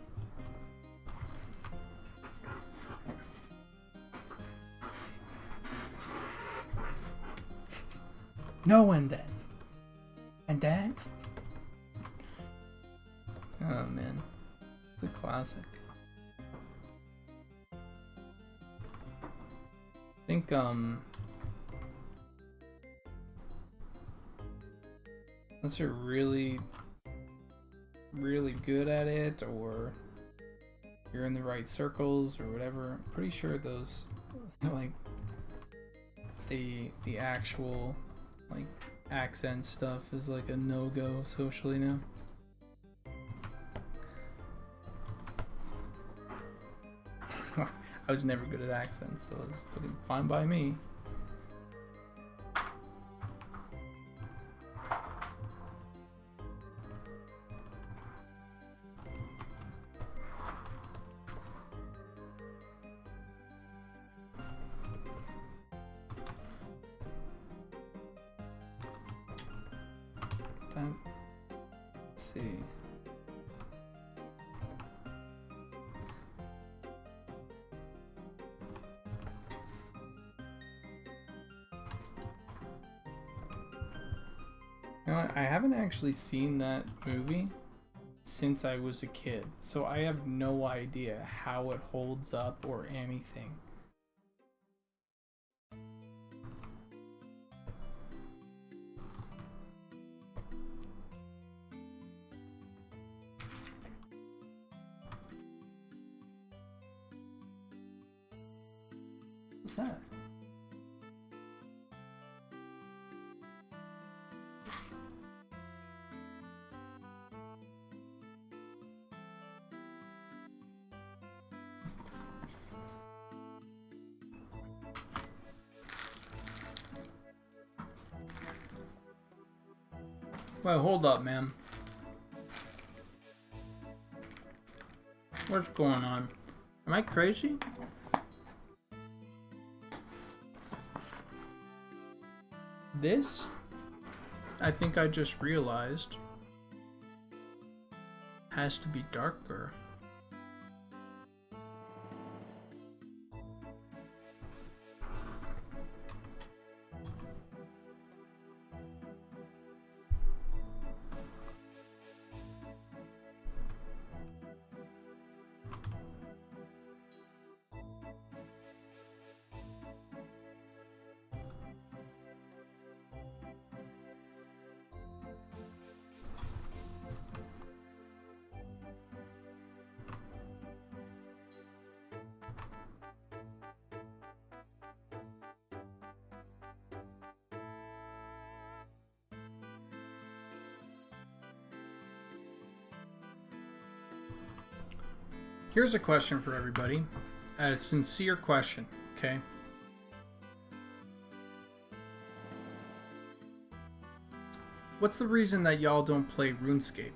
no, and then oh man, it's a classic. I think unless you're really good at it, or you're in the right circles or whatever, I'm pretty sure those like the actual like accent stuff is like a no-go socially now. I was never good at accents, so it's fucking fine by me. Let's see. You know what? I haven't actually seen that movie since I was a kid, so I have no idea how it holds up or anything. What's that? Well, hold up, man. What's going on? Am I crazy? This, I think I just realized, has to be darker. Here's a question for everybody. A sincere question, okay? What's the reason that y'all don't play RuneScape?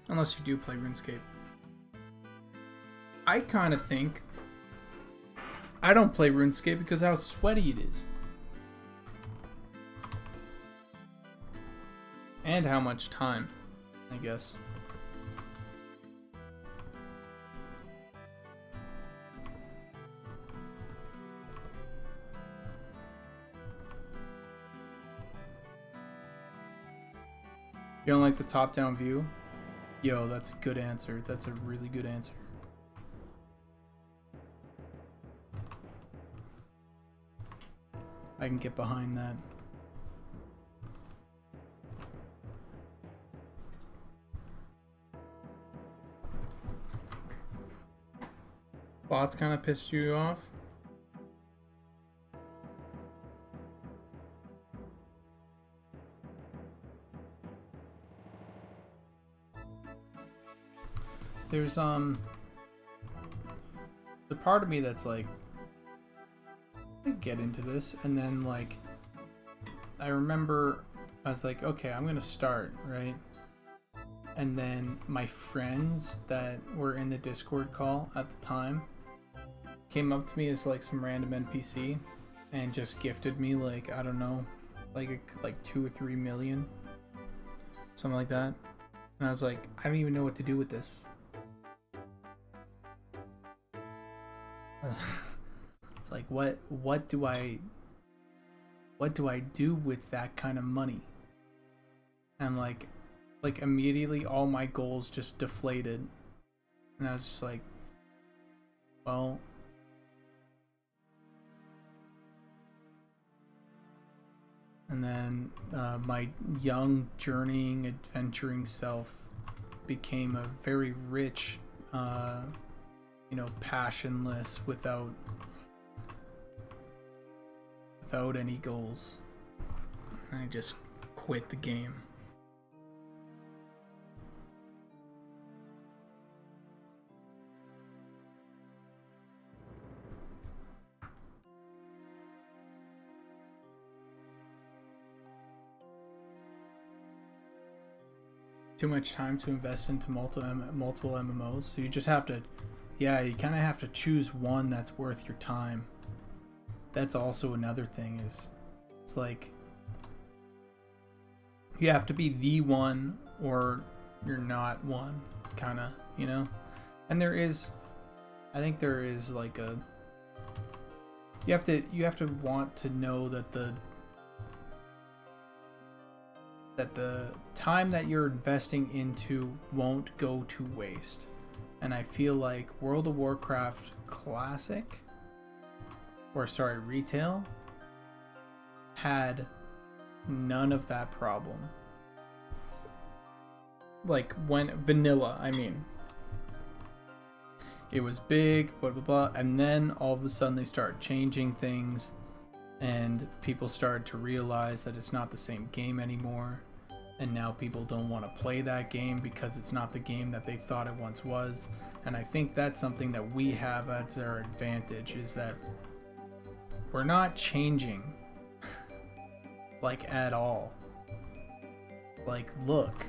Unless you do play RuneScape. I kind of think I don't play RuneScape because how sweaty it is. And how much time, I guess. You don't like the top-down view? Yo, that's a good answer. That's a really good answer. I can get behind that. Bots kind of pissed you off? There's the part of me that's like, get into this, and then like I remember I was like, okay, I'm gonna start, right? And then my friends that were in the Discord call at the time came up to me as like some random NPC and just gifted me like, I don't know, like 2 or 3 million, something like that. And I was like, I don't even know what to do with this. It's like, what do I do with that kind of money? And like immediately all my goals just deflated, and I was just like, well, and then my young journeying adventuring self became a very rich passionless without any goals. I just quit the game. Too much time to invest into multiple MMOs. So you just have to, yeah, you kind of have to choose one that's worth your time. That's also another thing, is it's like you have to be the one or you're not one, kind of, you know? And I think there is like you have to want to know that the time that you're investing into won't go to waste. And I feel like World of Warcraft Classic, Retail, had none of that problem. Like when vanilla, I mean, it was big, blah blah blah, and then all of a sudden they started changing things, and people started to realize that it's not the same game anymore, and now people don't want to play that game because it's not the game that they thought it once was. And I think that's something that we have as our advantage, is that we're not changing like at all. Like, look,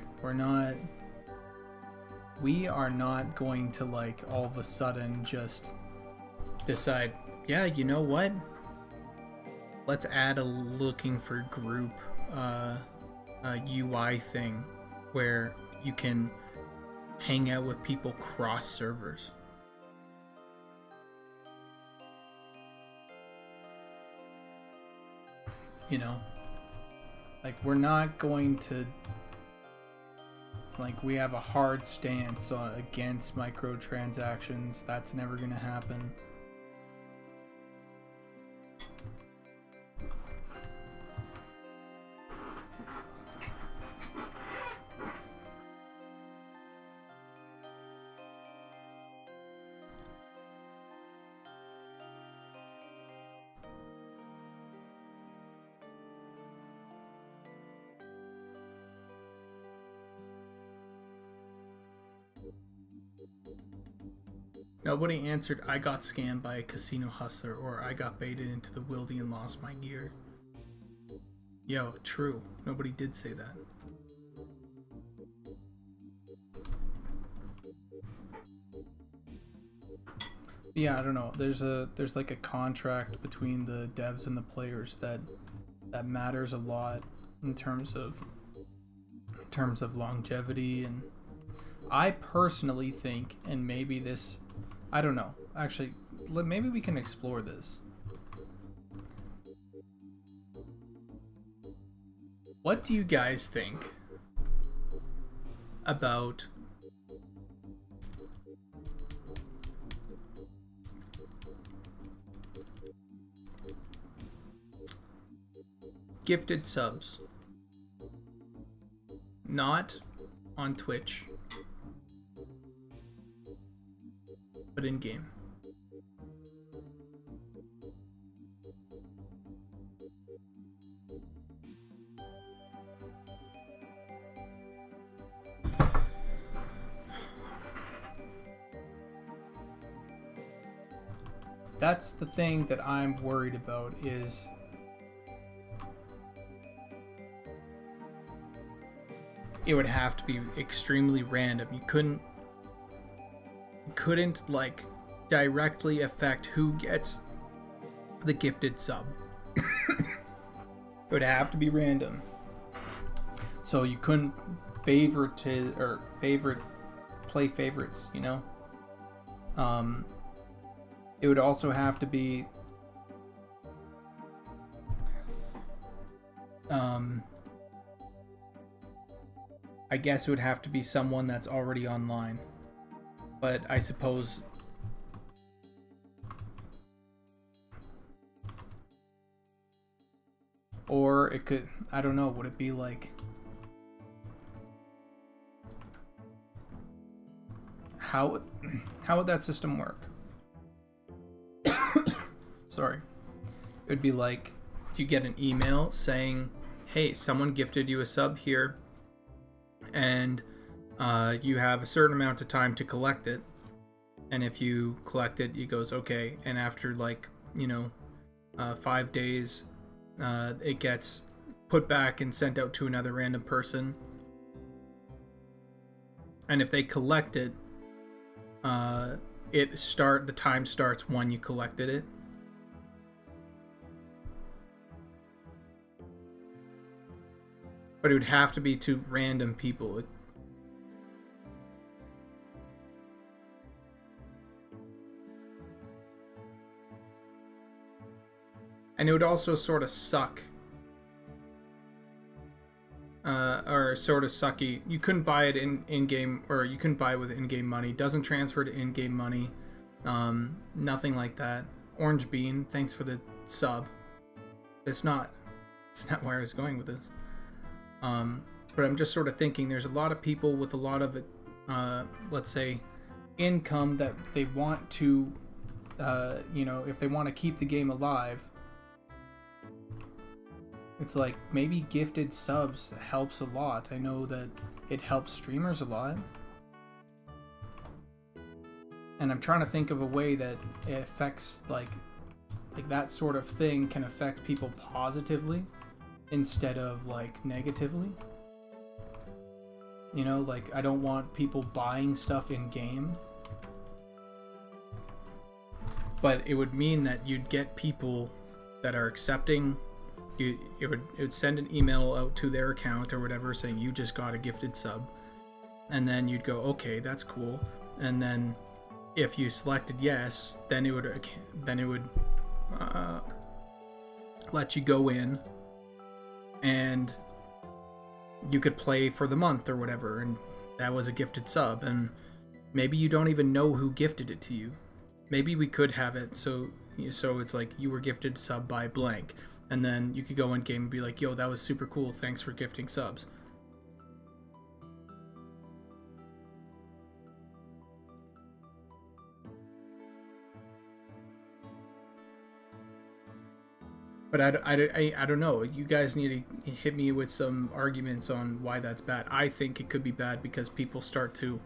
we are not going to like all of a sudden just decide, yeah, you know what, let's add a looking for group UI thing where you can hang out with people cross servers. You know, like, we're not going to, like, we have a hard stance against microtransactions. That's never gonna happen. Nobody answered, I got scammed by a casino hustler, or I got baited into the wildy and lost my gear. Yo, true. Nobody did say that. Yeah, I don't know. There's like a contract between the devs and the players that matters a lot in terms of longevity. And I personally think, and maybe this, I don't know. Actually, maybe we can explore this. What do you guys think about gifted subs? Not on Twitch, but in game. That's the thing that I'm worried about, is it would have to be extremely random. You couldn't like directly affect who gets the gifted sub. It would have to be random. So you couldn't play favorites, you know? It would also have to be I guess it would have to be someone that's already online. But I suppose or it could, I don't know, would it be like, how would that system work? Sorry. It would be like, do you get an email saying, hey, someone gifted you a sub here, and you have a certain amount of time to collect it, and if you collect it, it goes okay, and after like, 5 days, it gets put back and sent out to another random person, and if they collect it, the time starts when you collected it. But it would have to be to random people. And it would also sort of suck. Or sort of sucky. You couldn't buy it in-game, or you couldn't buy it with in-game money. Doesn't transfer to in-game money. Nothing like that. Orange Bean, thanks for the sub. It's not where I was going with this. But I'm just sort of thinking there's a lot of people with a lot of, let's say, income that they want to, if they want to keep the game alive, it's like maybe gifted subs helps a lot. I know that it helps streamers a lot. And I'm trying to think of a way that it affects, like that sort of thing can affect people positively instead of like negatively. Like I don't want people buying stuff in game, but it would mean that you'd get people that are accepting. It would send an email out to their account or whatever saying you just got a gifted sub, and then you'd go, okay, that's cool, and then if you selected yes, then it would let you go in and you could play for the month or whatever, and that was a gifted sub, and maybe you don't even know who gifted it to you. Maybe we could have it so it's like you were gifted sub by blank, and then you could go in game and be like, yo, that was super cool, thanks for gifting subs. But I don't know. You guys need to hit me with some arguments on why that's bad. I think it could be bad because people start to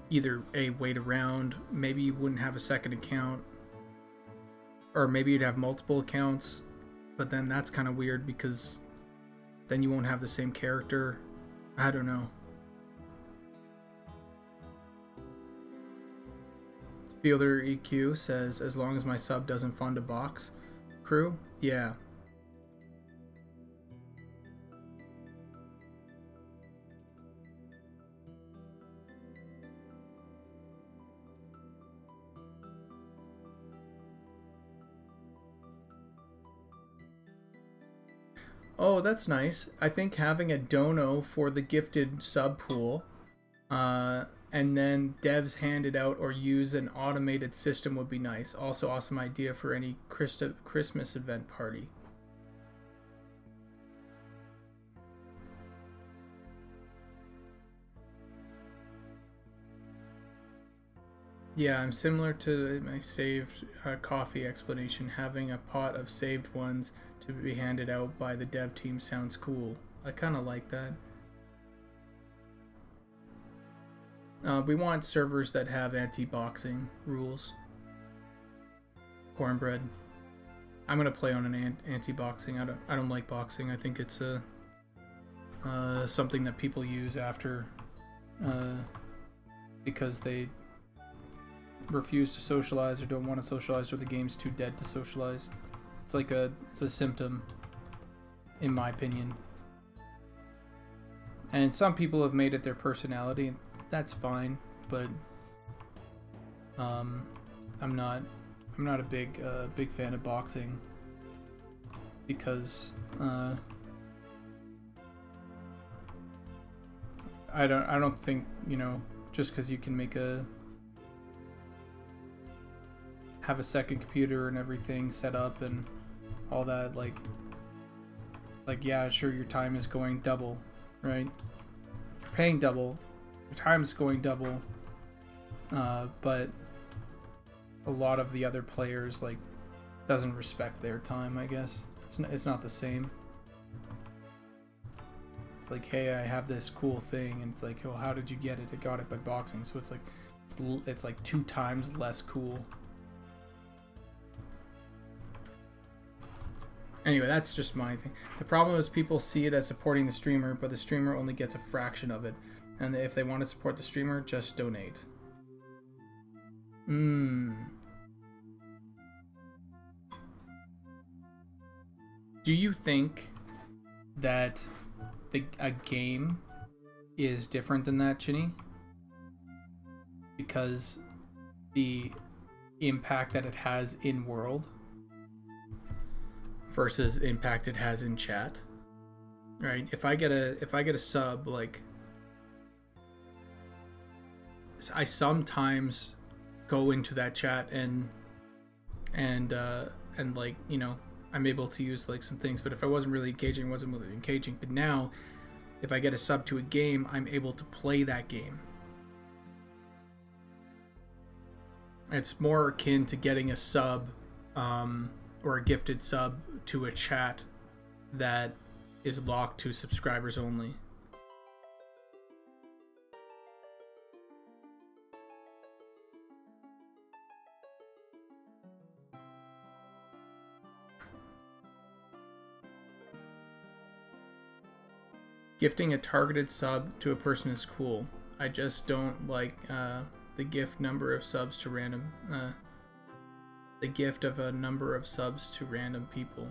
either wait around, maybe you wouldn't have a second account, or maybe you'd have multiple accounts, but then that's kind of weird because then you won't have the same character. I don't know. Fielder EQ says, as long as my sub doesn't fund a box crew. Yeah. Oh, that's nice. I think having a dono for the gifted sub pool, and then devs hand it out or use an automated system would be nice. Also, awesome idea for any Christmas event party. Yeah, I'm similar to my saved coffee explanation. Having a pot of saved ones to be handed out by the dev team sounds cool. I kind of like that. We want servers that have anti-boxing rules. Cornbread. I'm gonna play on an anti-boxing. I don't like boxing. I think it's something that people use after because they refuse to socialize or don't want to socialize, or the game's too dead to socialize. It's a symptom, in my opinion. And some people have made it their personality. That's fine, but I'm not a big fan of boxing because I don't think, you know, just because you can have a second computer and everything set up and all that, like yeah, sure, your time is going double, right? You're paying double, your time is going double, but a lot of the other players doesn't respect their time, I guess. It's not the same. It's like, hey, I have this cool thing, and it's like, oh, how did you get it? I got it by boxing. So it's like 2 times less cool. Anyway, that's just my thing. The problem is people see it as supporting the streamer, but the streamer only gets a fraction of it. And if they want to support the streamer, just donate. Do you think that a game is different than that, Chinny? Because the impact that it has in world versus impact it has in chat, right? If I get a sub, like, I sometimes go into that chat and like, you know, I'm able to use like some things, but if I wasn't really engaging, But now, if I get a sub to a game, I'm able to play that game. It's more akin to getting a sub, or a gifted sub to a chat that is locked to subscribers only. Gifting a targeted sub to a person is cool. I just don't like the gift number of subs to random. The gift of a number of subs to random people.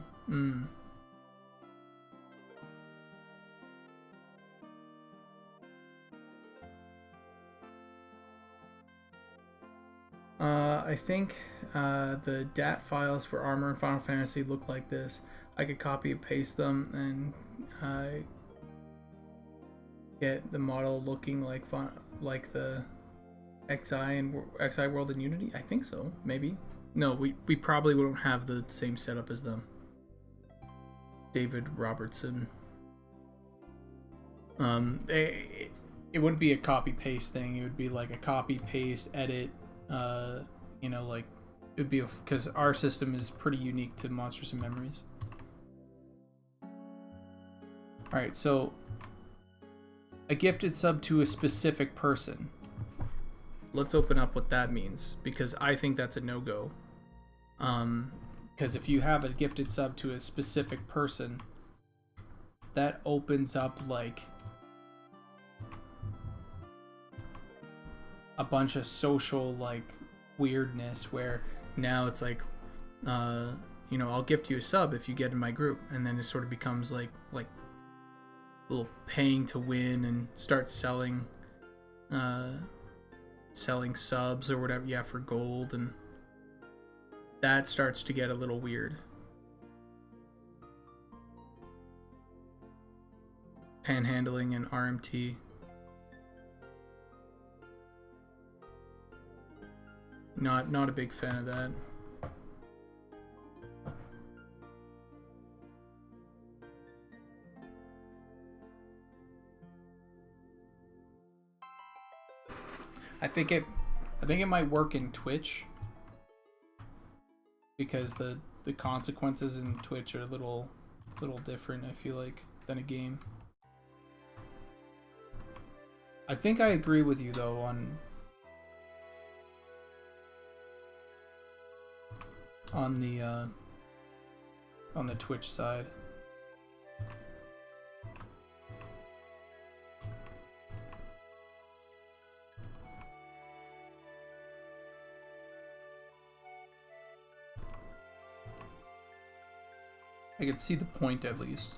I think the DAT files for Armor and Final Fantasy look like this. I could copy and paste them and get the model looking like the XI World and Unity. I think so, maybe. No, we probably won't have the same setup as them. David Robertson. It wouldn't be a copy paste thing. It would be like a copy paste edit. You know, like it would be because our system is pretty unique to Monsters and Memories. All right, so A gifted sub to a specific person. Let's open up what that means, because I think that's a no-go. Because if you have a gifted sub to a specific person, that opens up like a bunch of social like weirdness where now it's like you know, I'll gift you a sub if you get in my group, and then it sort of becomes like a little paying to win and start selling subs or whatever, yeah, for gold, and that starts to get a little weird. Panhandling and RMT. Not a big fan of that. I think it might work in Twitch, because the consequences in Twitch are a little different, I feel like, than a game. I think I agree with you though on the Twitch side. I could see the point at least.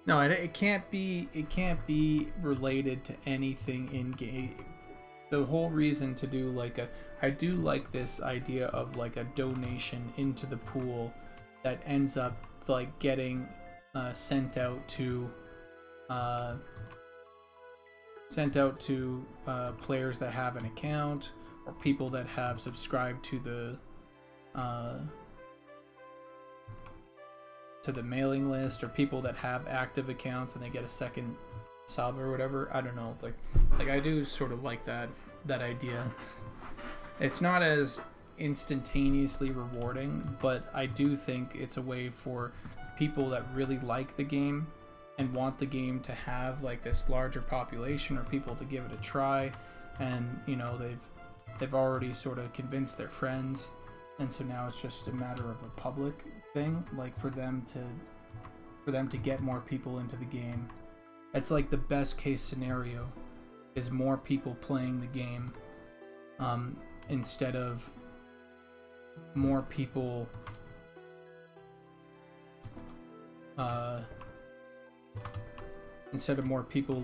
No, it can't be. It can't be related to anything in game. The whole reason to do like a, I do like this idea of like a donation into the pool that ends up like getting sent out to players that have an account, or people that have subscribed to the mailing list, or people that have active accounts and they get a second sub or whatever. I don't know, like I do sort of like that idea. It's not as instantaneously rewarding, but I do think it's a way for people that really like the game and want the game to have like this larger population, or people to give it a try, and you know, they've already sort of convinced their friends, and so now it's just a matter of a public thing, like for them to get more people into the game. It's like the best case scenario is more people playing the game, instead of more people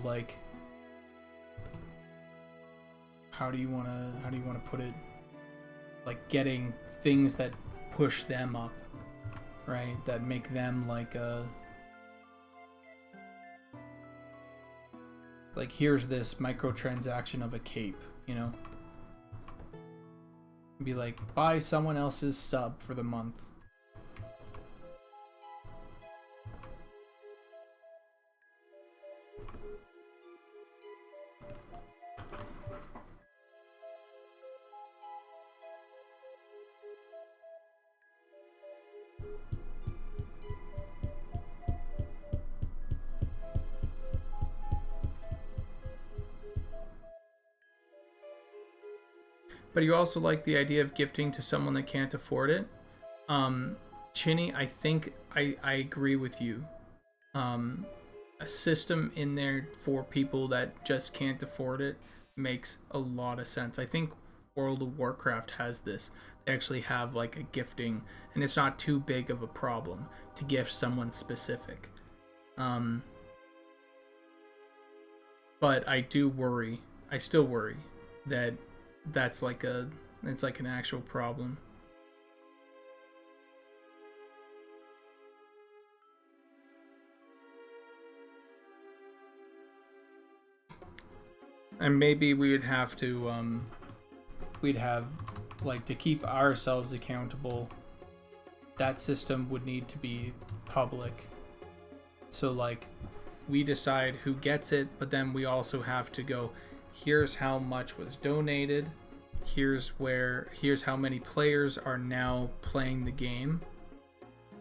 like, how do you want to put it, like getting things that push them up, right, that make them like here's this microtransaction of a cape, you know, be like, buy someone else's sub for the month. But you also like the idea of gifting to someone that can't afford it. Chinny, I think I agree with you. A system in there for people that just can't afford it makes a lot of sense. I think World of Warcraft has this. They actually have like a gifting, and it's not too big of a problem to gift someone specific. But I do worry. I still worry that it's like an actual problem. And maybe we would have to we'd have like, to keep ourselves accountable, that system would need to be public. So like, we decide who gets it, but then we also have to go, here's how much was donated, here's how many players are now playing the game,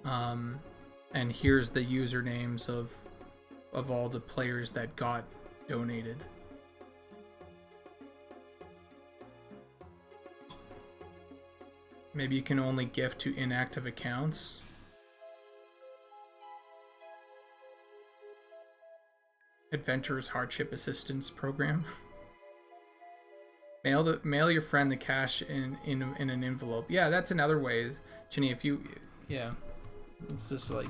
and here's the usernames of all the players that got donated. Maybe you can only gift to inactive accounts. Adventurers Hardship Assistance Program. Mail your friend the cash in an envelope. Yeah, that's another way, Ginny. If you, yeah, it's just like,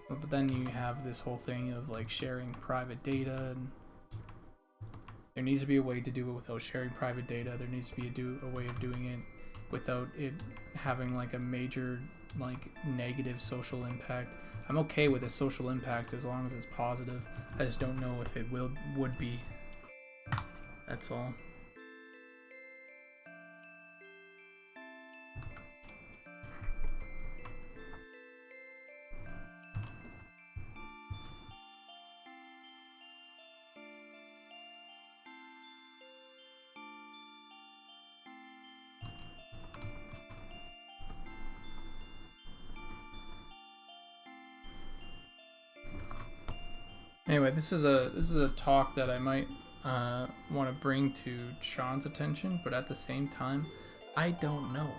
but then you have this whole thing of like sharing private data, and there needs to be a way to do it without sharing private data. There needs to be a way of doing it without it having like a major like negative social impact. I'm okay with a social impact as long as it's positive. I just don't know if it would be. That's all. Anyway, this is a talk that I might want to bring to Sean's attention, but at the same time, I don't know.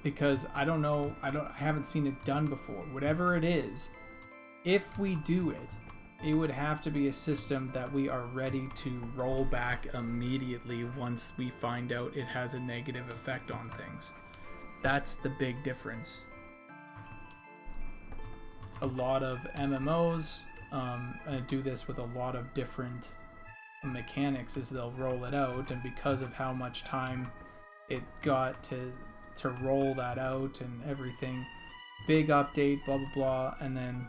Because I don't know, I haven't seen it done before. Whatever it is, if we do it, it would have to be a system that we are ready to roll back immediately once we find out it has a negative effect on things. That's the big difference. A lot of MMOs do this with a lot of different mechanics, is they'll roll it out, and because of how much time it got to roll that out and everything, big update, blah blah blah, and then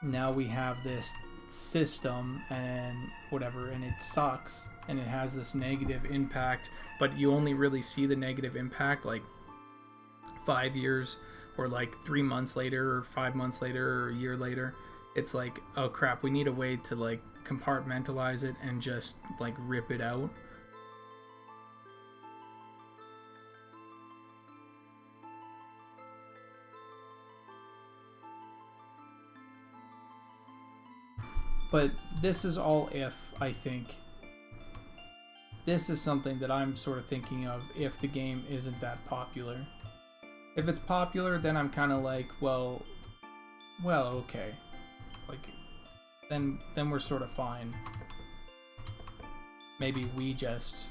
now we have this system and whatever, and it sucks and it has this negative impact, but you only really see the negative impact like 5 years or like 3 months later or 5 months later or a year later. It's like, oh crap, we need a way to like compartmentalize it and just like rip it out. But this is all if, I think. This is something that I'm sort of thinking of if the game isn't that popular. If it's popular, then I'm kind of like, well, okay. Like, then we're sort of fine. Maybe we just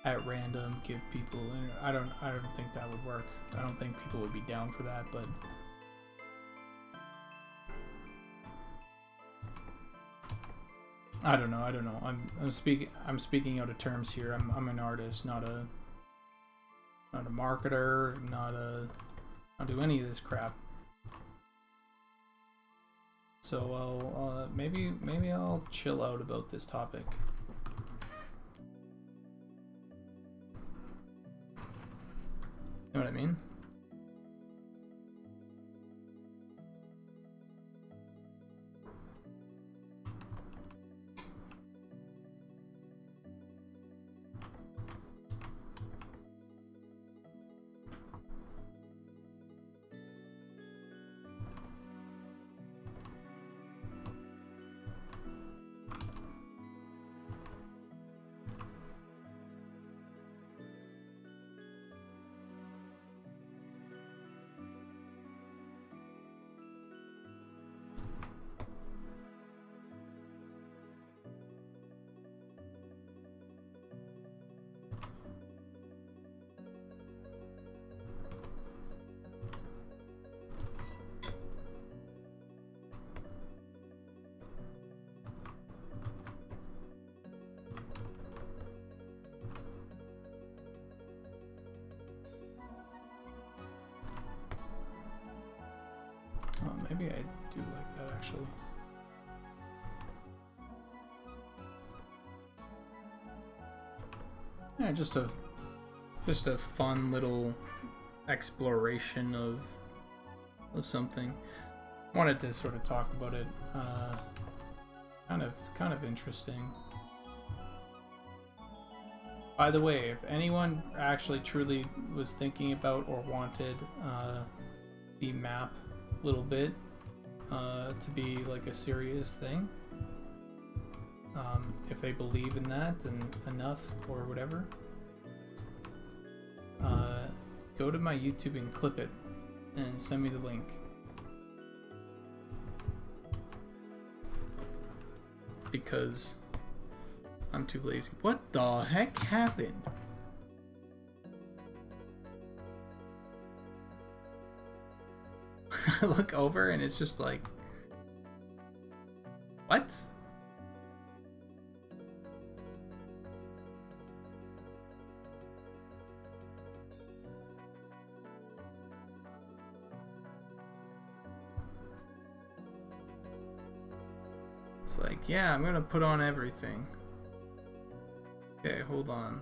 at random give people, I don't think that would work. I don't think people would be down for that, but I don't know. I'm speaking out of terms here. I'm an artist, not a marketer, not do any of this crap. So maybe I'll chill out about this topic. You know what I mean? Maybe I do like that, actually. Yeah, just a fun little exploration of something. Wanted to sort of talk about it. Kind of interesting. By the way, if anyone actually truly was thinking about or wanted the map a little bit to be like a serious thing, if they believe in that and enough or whatever, go to my YouTube and clip it and send me the link. Because I'm too lazy. What the heck happened? I look over and it's just like, what? It's like, yeah, I'm gonna put on everything. Okay, hold on.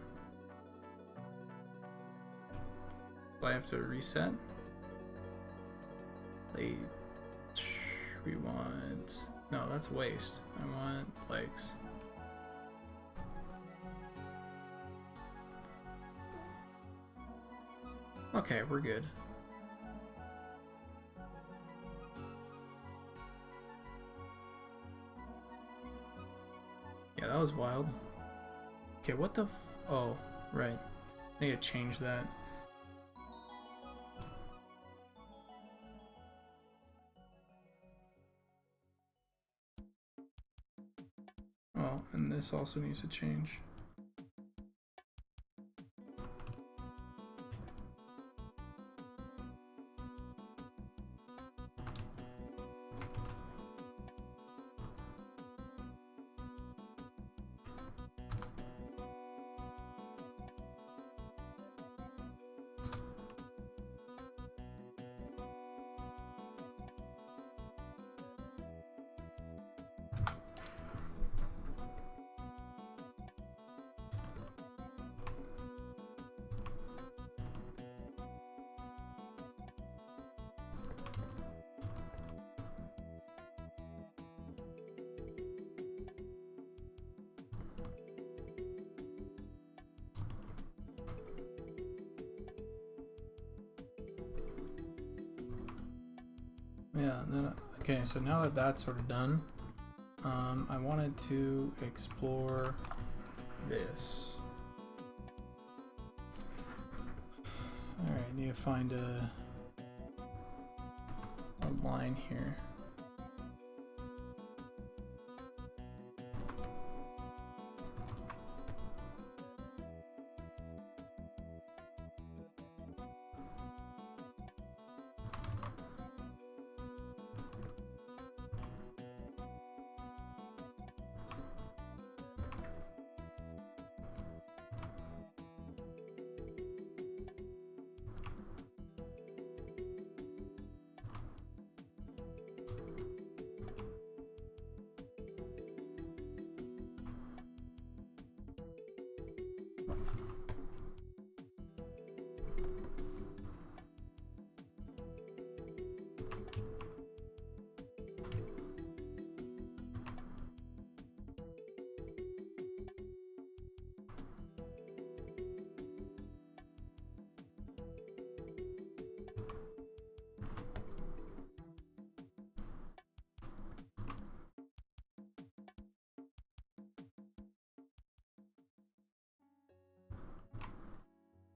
Do I have to reset? Late. We want... No, that's waste. I want legs. Okay, we're good. Yeah, that was wild. Okay, what the oh, right. I need to change that. Oh, and this also needs to change. Yeah, then, okay, so now that that's sort of done, I wanted to explore this. Alright, need to find a line here.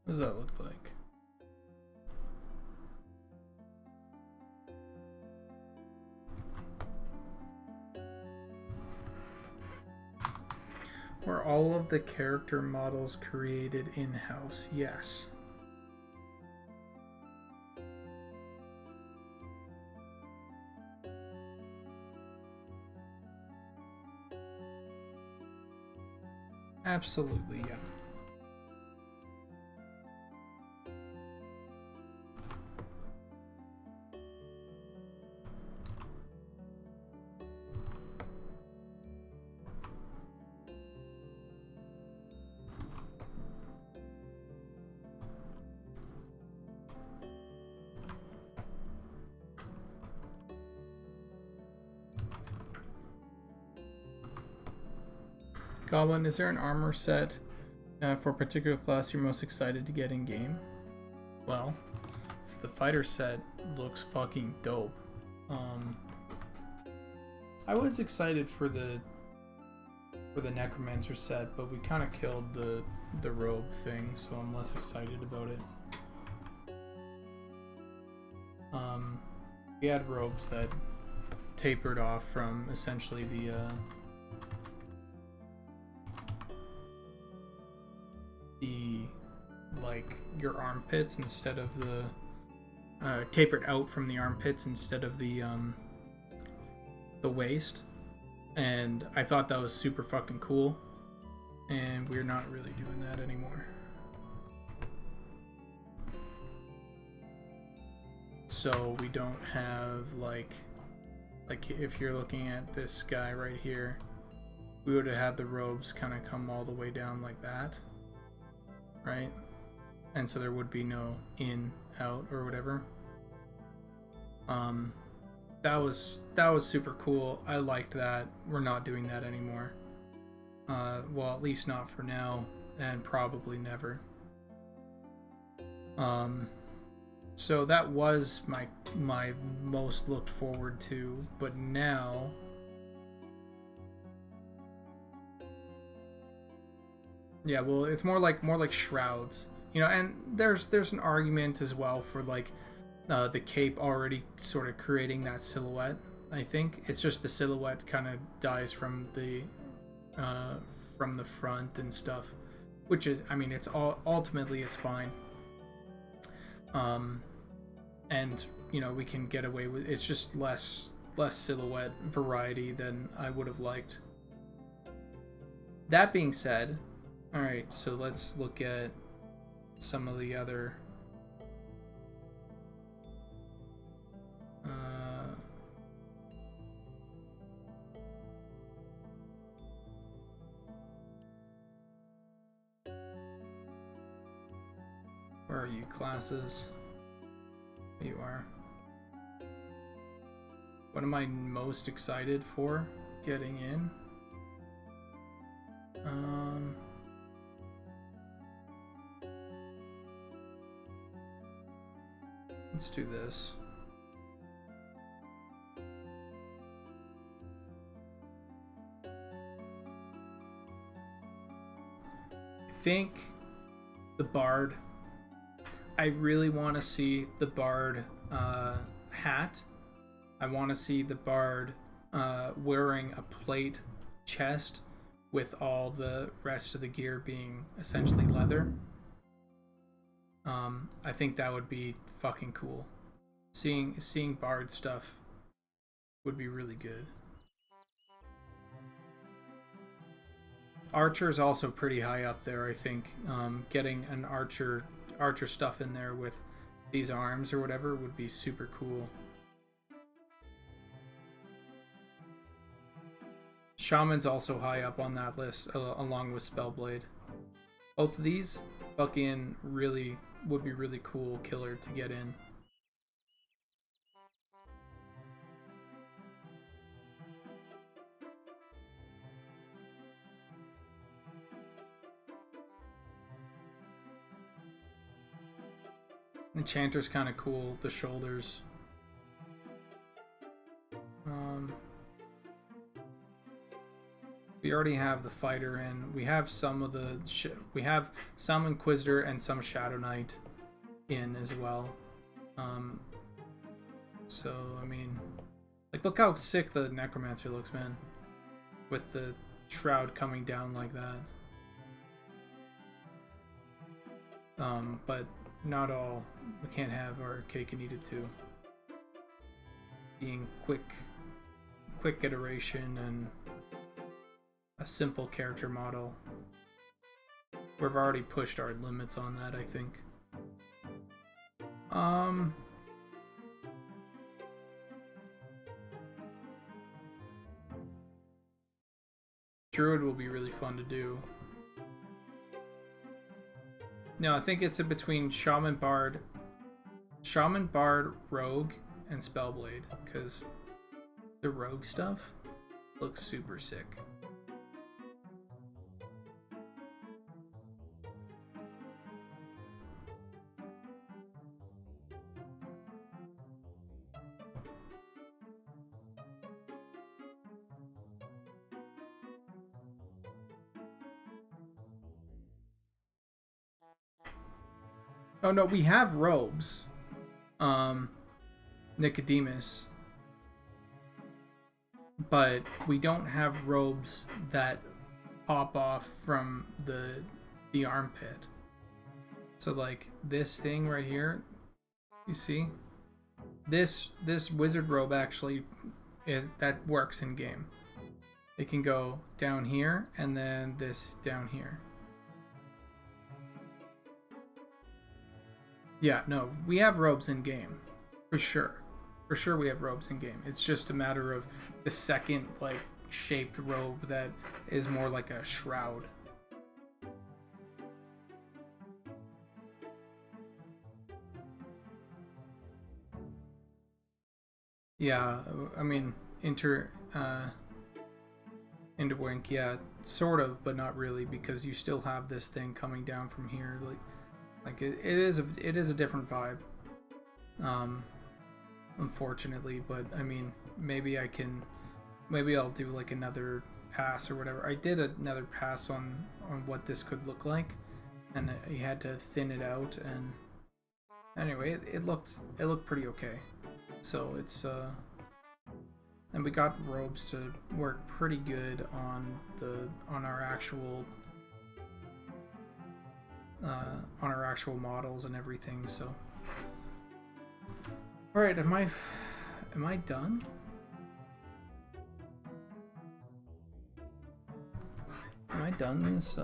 What does that look like? Were all of the character models created in-house? Yes. Absolutely, yeah. Goblin, is there an armor set for a particular class you're most excited to get in game? Well, the fighter set looks fucking dope. I was excited for the necromancer set, but we kind of killed the robe thing, so I'm less excited about it. We had robes that tapered off from essentially the like your armpits instead of the tapered out from the armpits instead of the waist, and I thought that was super fucking cool, and we're not really doing that anymore. So we don't have like if you're looking at this guy right here, we would have had the robes kind of come all the way down like that, right? And so there would be no in, out, or whatever. That was super cool. I liked that. We're not doing that anymore. Well, at least not for now, and probably never. So that was my most looked forward to, but now yeah, well, it's more like shrouds, you know. And there's an argument as well for like the cape already sort of creating that silhouette. I think it's just the silhouette kind of dies from the front and stuff, which is, I mean, it's all ultimately it's fine. And you know, we can get away with it's just less silhouette variety than I would have liked. That being said, all right, so let's look at some of the other where are you, classes? You are. What am I most excited for getting in? Let's do this. I think the Bard. I really want to see the Bard hat. I want to see the Bard wearing a plate chest with all the rest of the gear being essentially leather. I think that would be fucking cool. Seeing Bard stuff would be really good. Archer is also pretty high up there, I think. Getting an archer stuff in there with these arms or whatever would be super cool. Shaman's also high up on that list, along with Spellblade. Both of these fucking really would be really cool killer to get in. Enchanter's kind of cool, the shoulders. We already have the fighter in. We have some of the we have some Inquisitor and some Shadow Knight in as well. So I mean, like, look how sick the Necromancer looks, man, with the shroud coming down like that. But not all. We can't have our cake and eat it too. Being quick iteration and a simple character model. We've already pushed our limits on that, I think. Druid will be really fun to do. No, I think it's in between Shaman, Bard, Rogue, and Spellblade, because the Rogue stuff looks super sick. Oh no, we have robes. Nicodemus. But we don't have robes that pop off from the armpit. So like this thing right here, you see? This wizard robe actually that works in game. It can go down here and then this down here. Yeah, no, we have robes in game. For sure. For sure we have robes in game. It's just a matter of the second like shaped robe that is more like a shroud. Yeah, I mean Interwink, yeah, sort of, but not really, because you still have this thing coming down from here. Like it is a different vibe. Unfortunately, but I mean, maybe I'll do like another pass or whatever. I did another pass on what this could look like, and you had to thin it out, and anyway, it looked pretty okay. So it's and we got robes to work pretty good on our actual models and everything. So all right, am I done? Am I done this?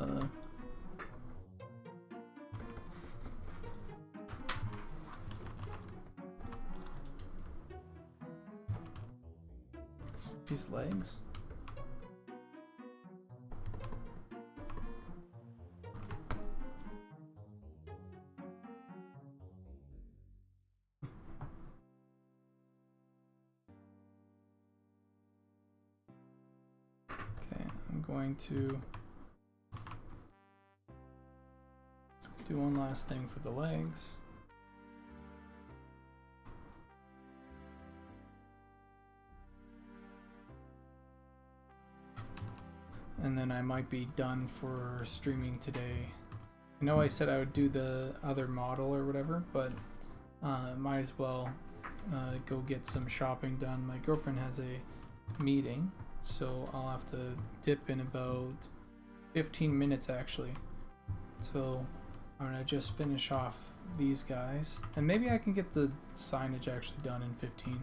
These legs? Okay, I'm going to do one last thing for the legs. And then I might be done for streaming today. I know I said I would do the other model or whatever, but might as well go get some shopping done. My girlfriend has a meeting, so I'll have to dip in about 15 minutes actually. So I'm gonna just finish off these guys, and maybe I can get the signage actually done in 15,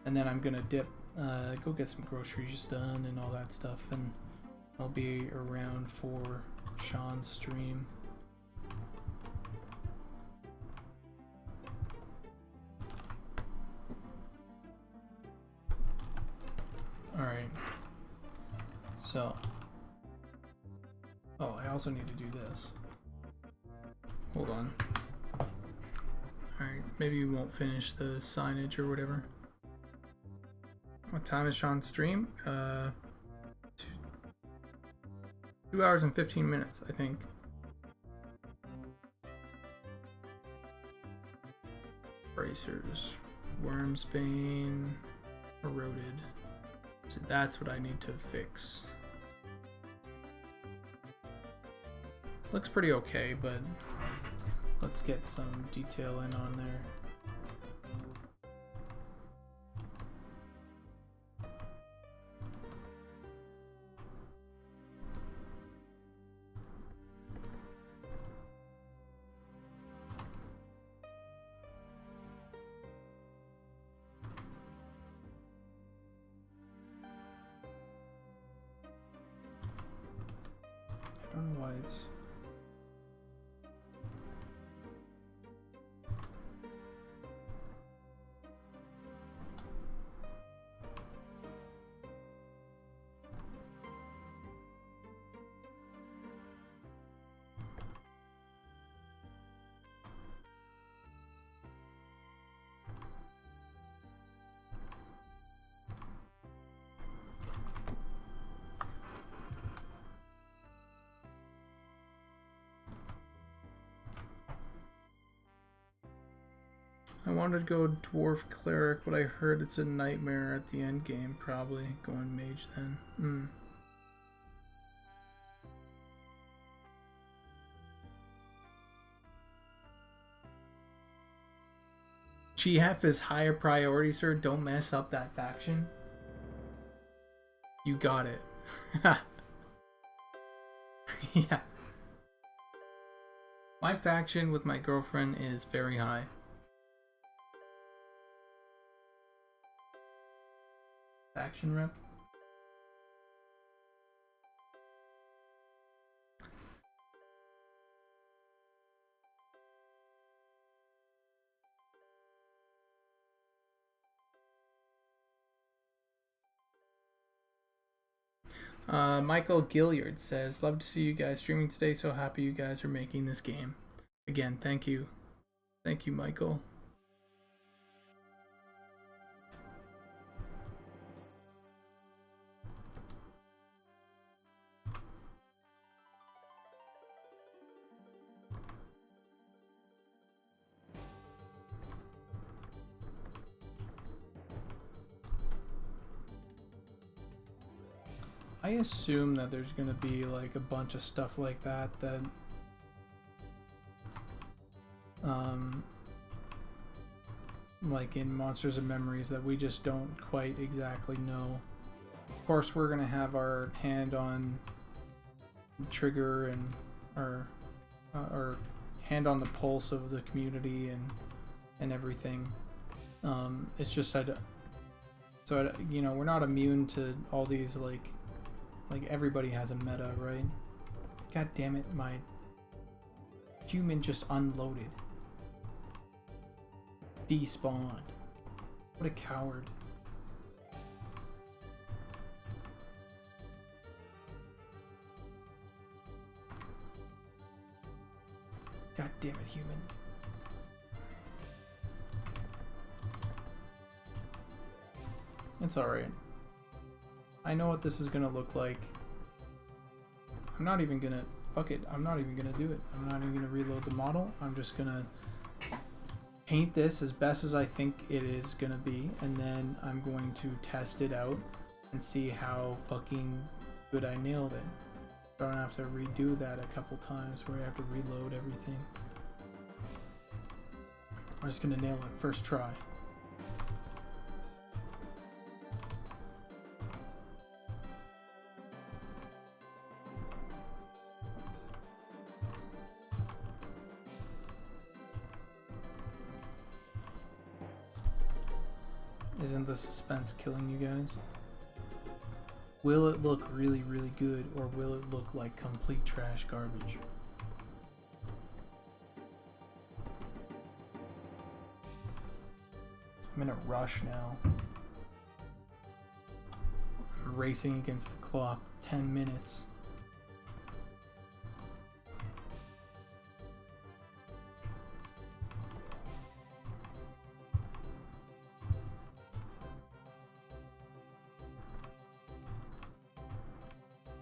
and then I'm gonna dip, go get some groceries done and all that stuff, and I'll be around for Sean's stream. Alright. So. Oh, I also need to do this. Hold on. Alright, maybe we won't finish the signage or whatever. What time is Sean's stream? 2 hours and 15 minutes, I think. Bracers. Wormsbane. Eroded. So that's what I need to fix. Looks pretty okay, but let's get some detail in on there. I don't know why it's... I wanted to go Dwarf Cleric, but I heard it's a nightmare at the end game, probably. Going Mage then. GF is higher priority, sir. Don't mess up that faction. You got it. Yeah. My faction with my girlfriend is very high. Faction rep. Michael Gilliard says, love to see you guys streaming today. So happy you guys are making this game. Again, thank you. Thank you, Michael. I assume that there's gonna be like a bunch of stuff like that like in Monsters and Memories that we just don't quite exactly know. Of course, we're gonna have our hand on the trigger and our hand on the pulse of the community and everything. It's just you know, we're not immune to all these like everybody has a meta, right? God damn it, my human just unloaded. Despawned. What a coward. God damn it, human. It's alright. I know what this is gonna look like. I'm not even gonna... Fuck it. I'm not even gonna do it. I'm not even gonna reload the model. I'm just gonna paint this as best as I think it is gonna be, and then I'm going to test it out and see how fucking good I nailed it. I don't have to redo that a couple times where I have to reload everything. I'm just gonna nail it first try. Isn't the suspense killing you guys? Will it look really, really good, or will it look like complete trash garbage? I'm in a rush now. I'm racing against the clock. 10 minutes.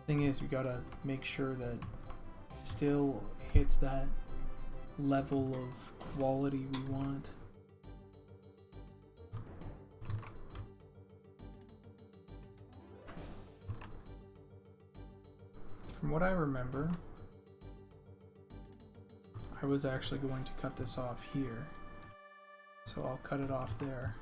Thing is, you gotta make sure that it still hits that level of quality we want. From what I remember, I was actually going to cut this off here, so I'll cut it off there.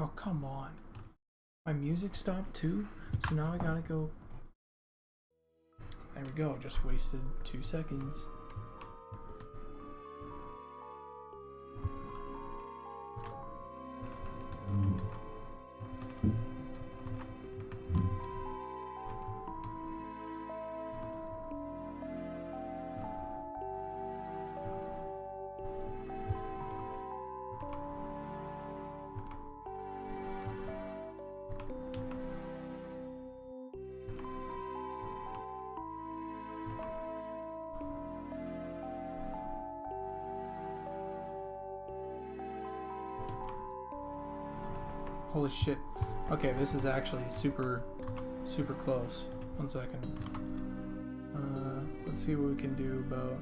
Oh, come on. My music stopped too? So now I gotta go... There we go, just wasted 2 seconds. Holy shit. Okay, this is actually super close. 1 second. Let's see what we can do about...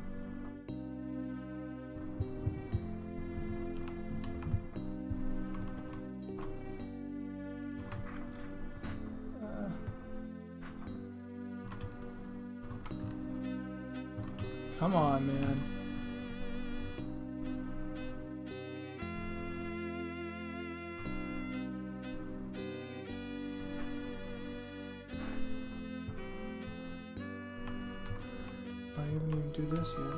Come on, man. I haven't even do this yet.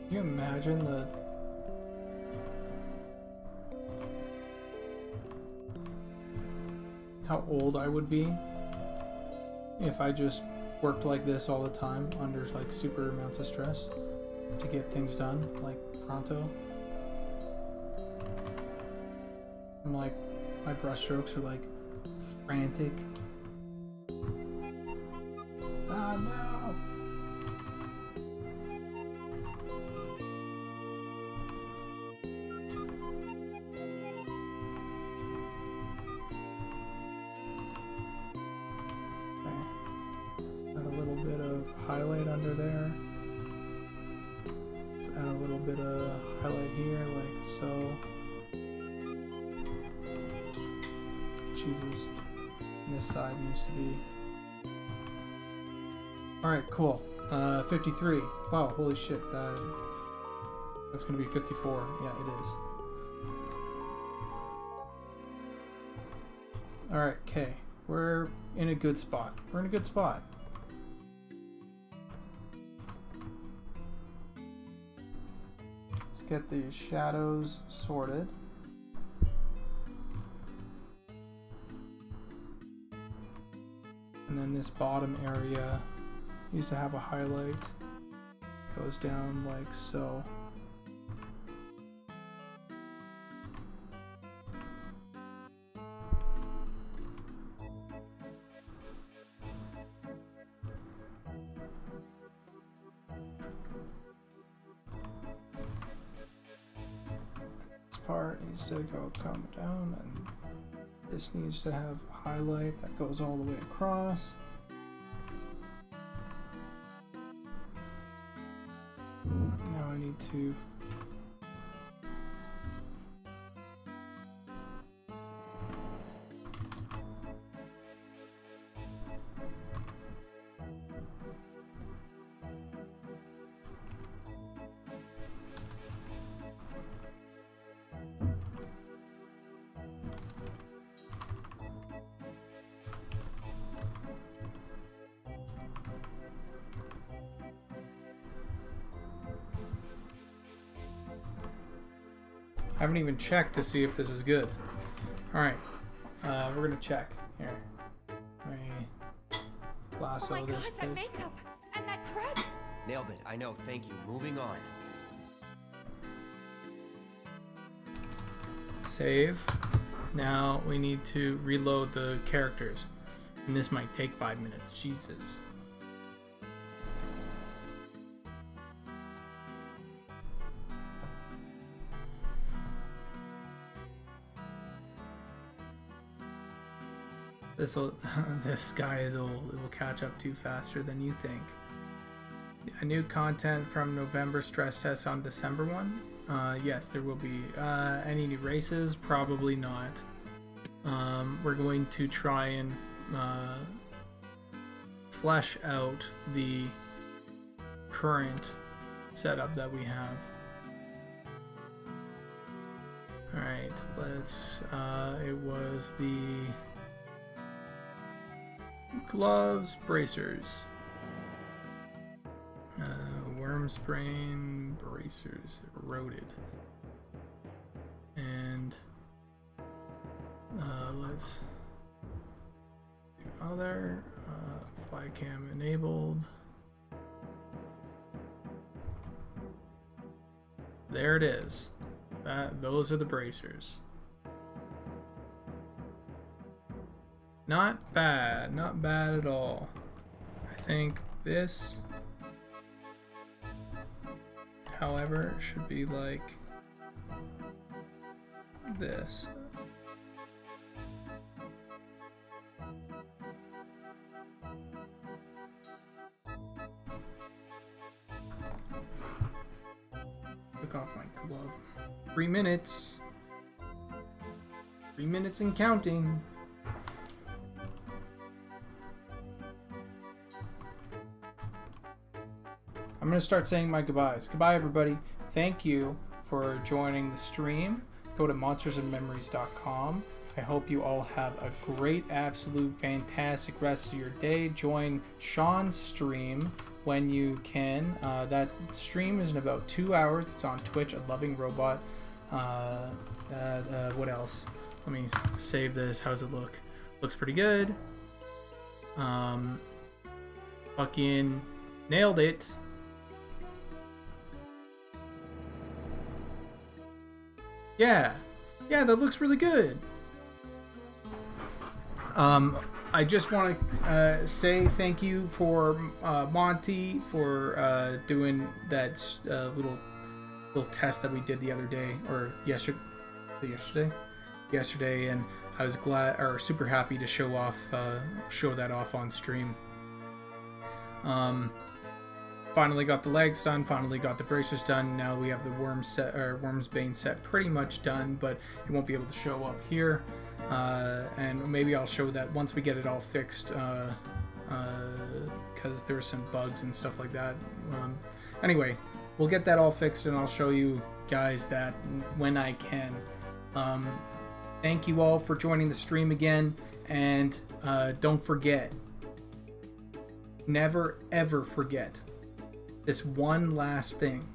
Can you imagine how old I would be if I just worked like this all the time under like super amounts of stress to get things done, like pronto? I'm like, my brush strokes are like frantic. Ah, no! Highlight under there. Just add a little bit of highlight here, like so. Jesus. And this side needs to be... Alright, cool. 53. Wow, holy shit. That's gonna be 54. Yeah, it is. Alright, okay. We're in a good spot. We're in a good spot. Get the shadows sorted. And then this bottom area needs to have a highlight. Goes down like so. Part needs to come down, and this needs to have a highlight that goes all the way across. Now I need to I haven't even checked to see if this is good. Alright, we're gonna check. Here. Let me lasso oh my this God, bit. that makeup and that dress! Nailed it, I know, thank you. Moving on. Save. Now we need to reload the characters. And this might take 5 minutes. Jesus. This guy is old. It will catch up to you faster than you think. A new content from November stress test on December 1? Yes, there will be. Any new races? Probably not. We're going to try and flesh out the current setup that we have. Alright, let's... it was the... gloves, bracers. Worm sprain, bracers, eroded. And let's do other, fly cam enabled. There it is. Those are the bracers. Not bad. Not bad at all. I think this, however, should be like this. Took off my glove. 3 minutes. 3 minutes and counting. I'm going to start saying my goodbyes. Goodbye, everybody. Thank you for joining the stream. Go to monstersandmemories.com. I hope you all have a great, absolute, fantastic rest of your day. Join Sean's stream when you can. That stream is in about 2 hours. It's on Twitch at Loving Robot. What else? Let me save this. How's it look? Looks pretty good. Fucking nailed it. Yeah, that looks really good. I just want to say thank you for Monty for doing that little test that we did the other day, or yesterday, and I was glad or super happy to show that off on stream. Finally got the legs done, finally got the bracers done. Now we have the Worm's Bane set pretty much done, but it won't be able to show up here. And maybe I'll show that once we get it all fixed, because there were some bugs and stuff like that. Anyway, we'll get that all fixed and I'll show you guys that when I can. Thank you all for joining the stream again, and don't forget, never ever forget this one last thing.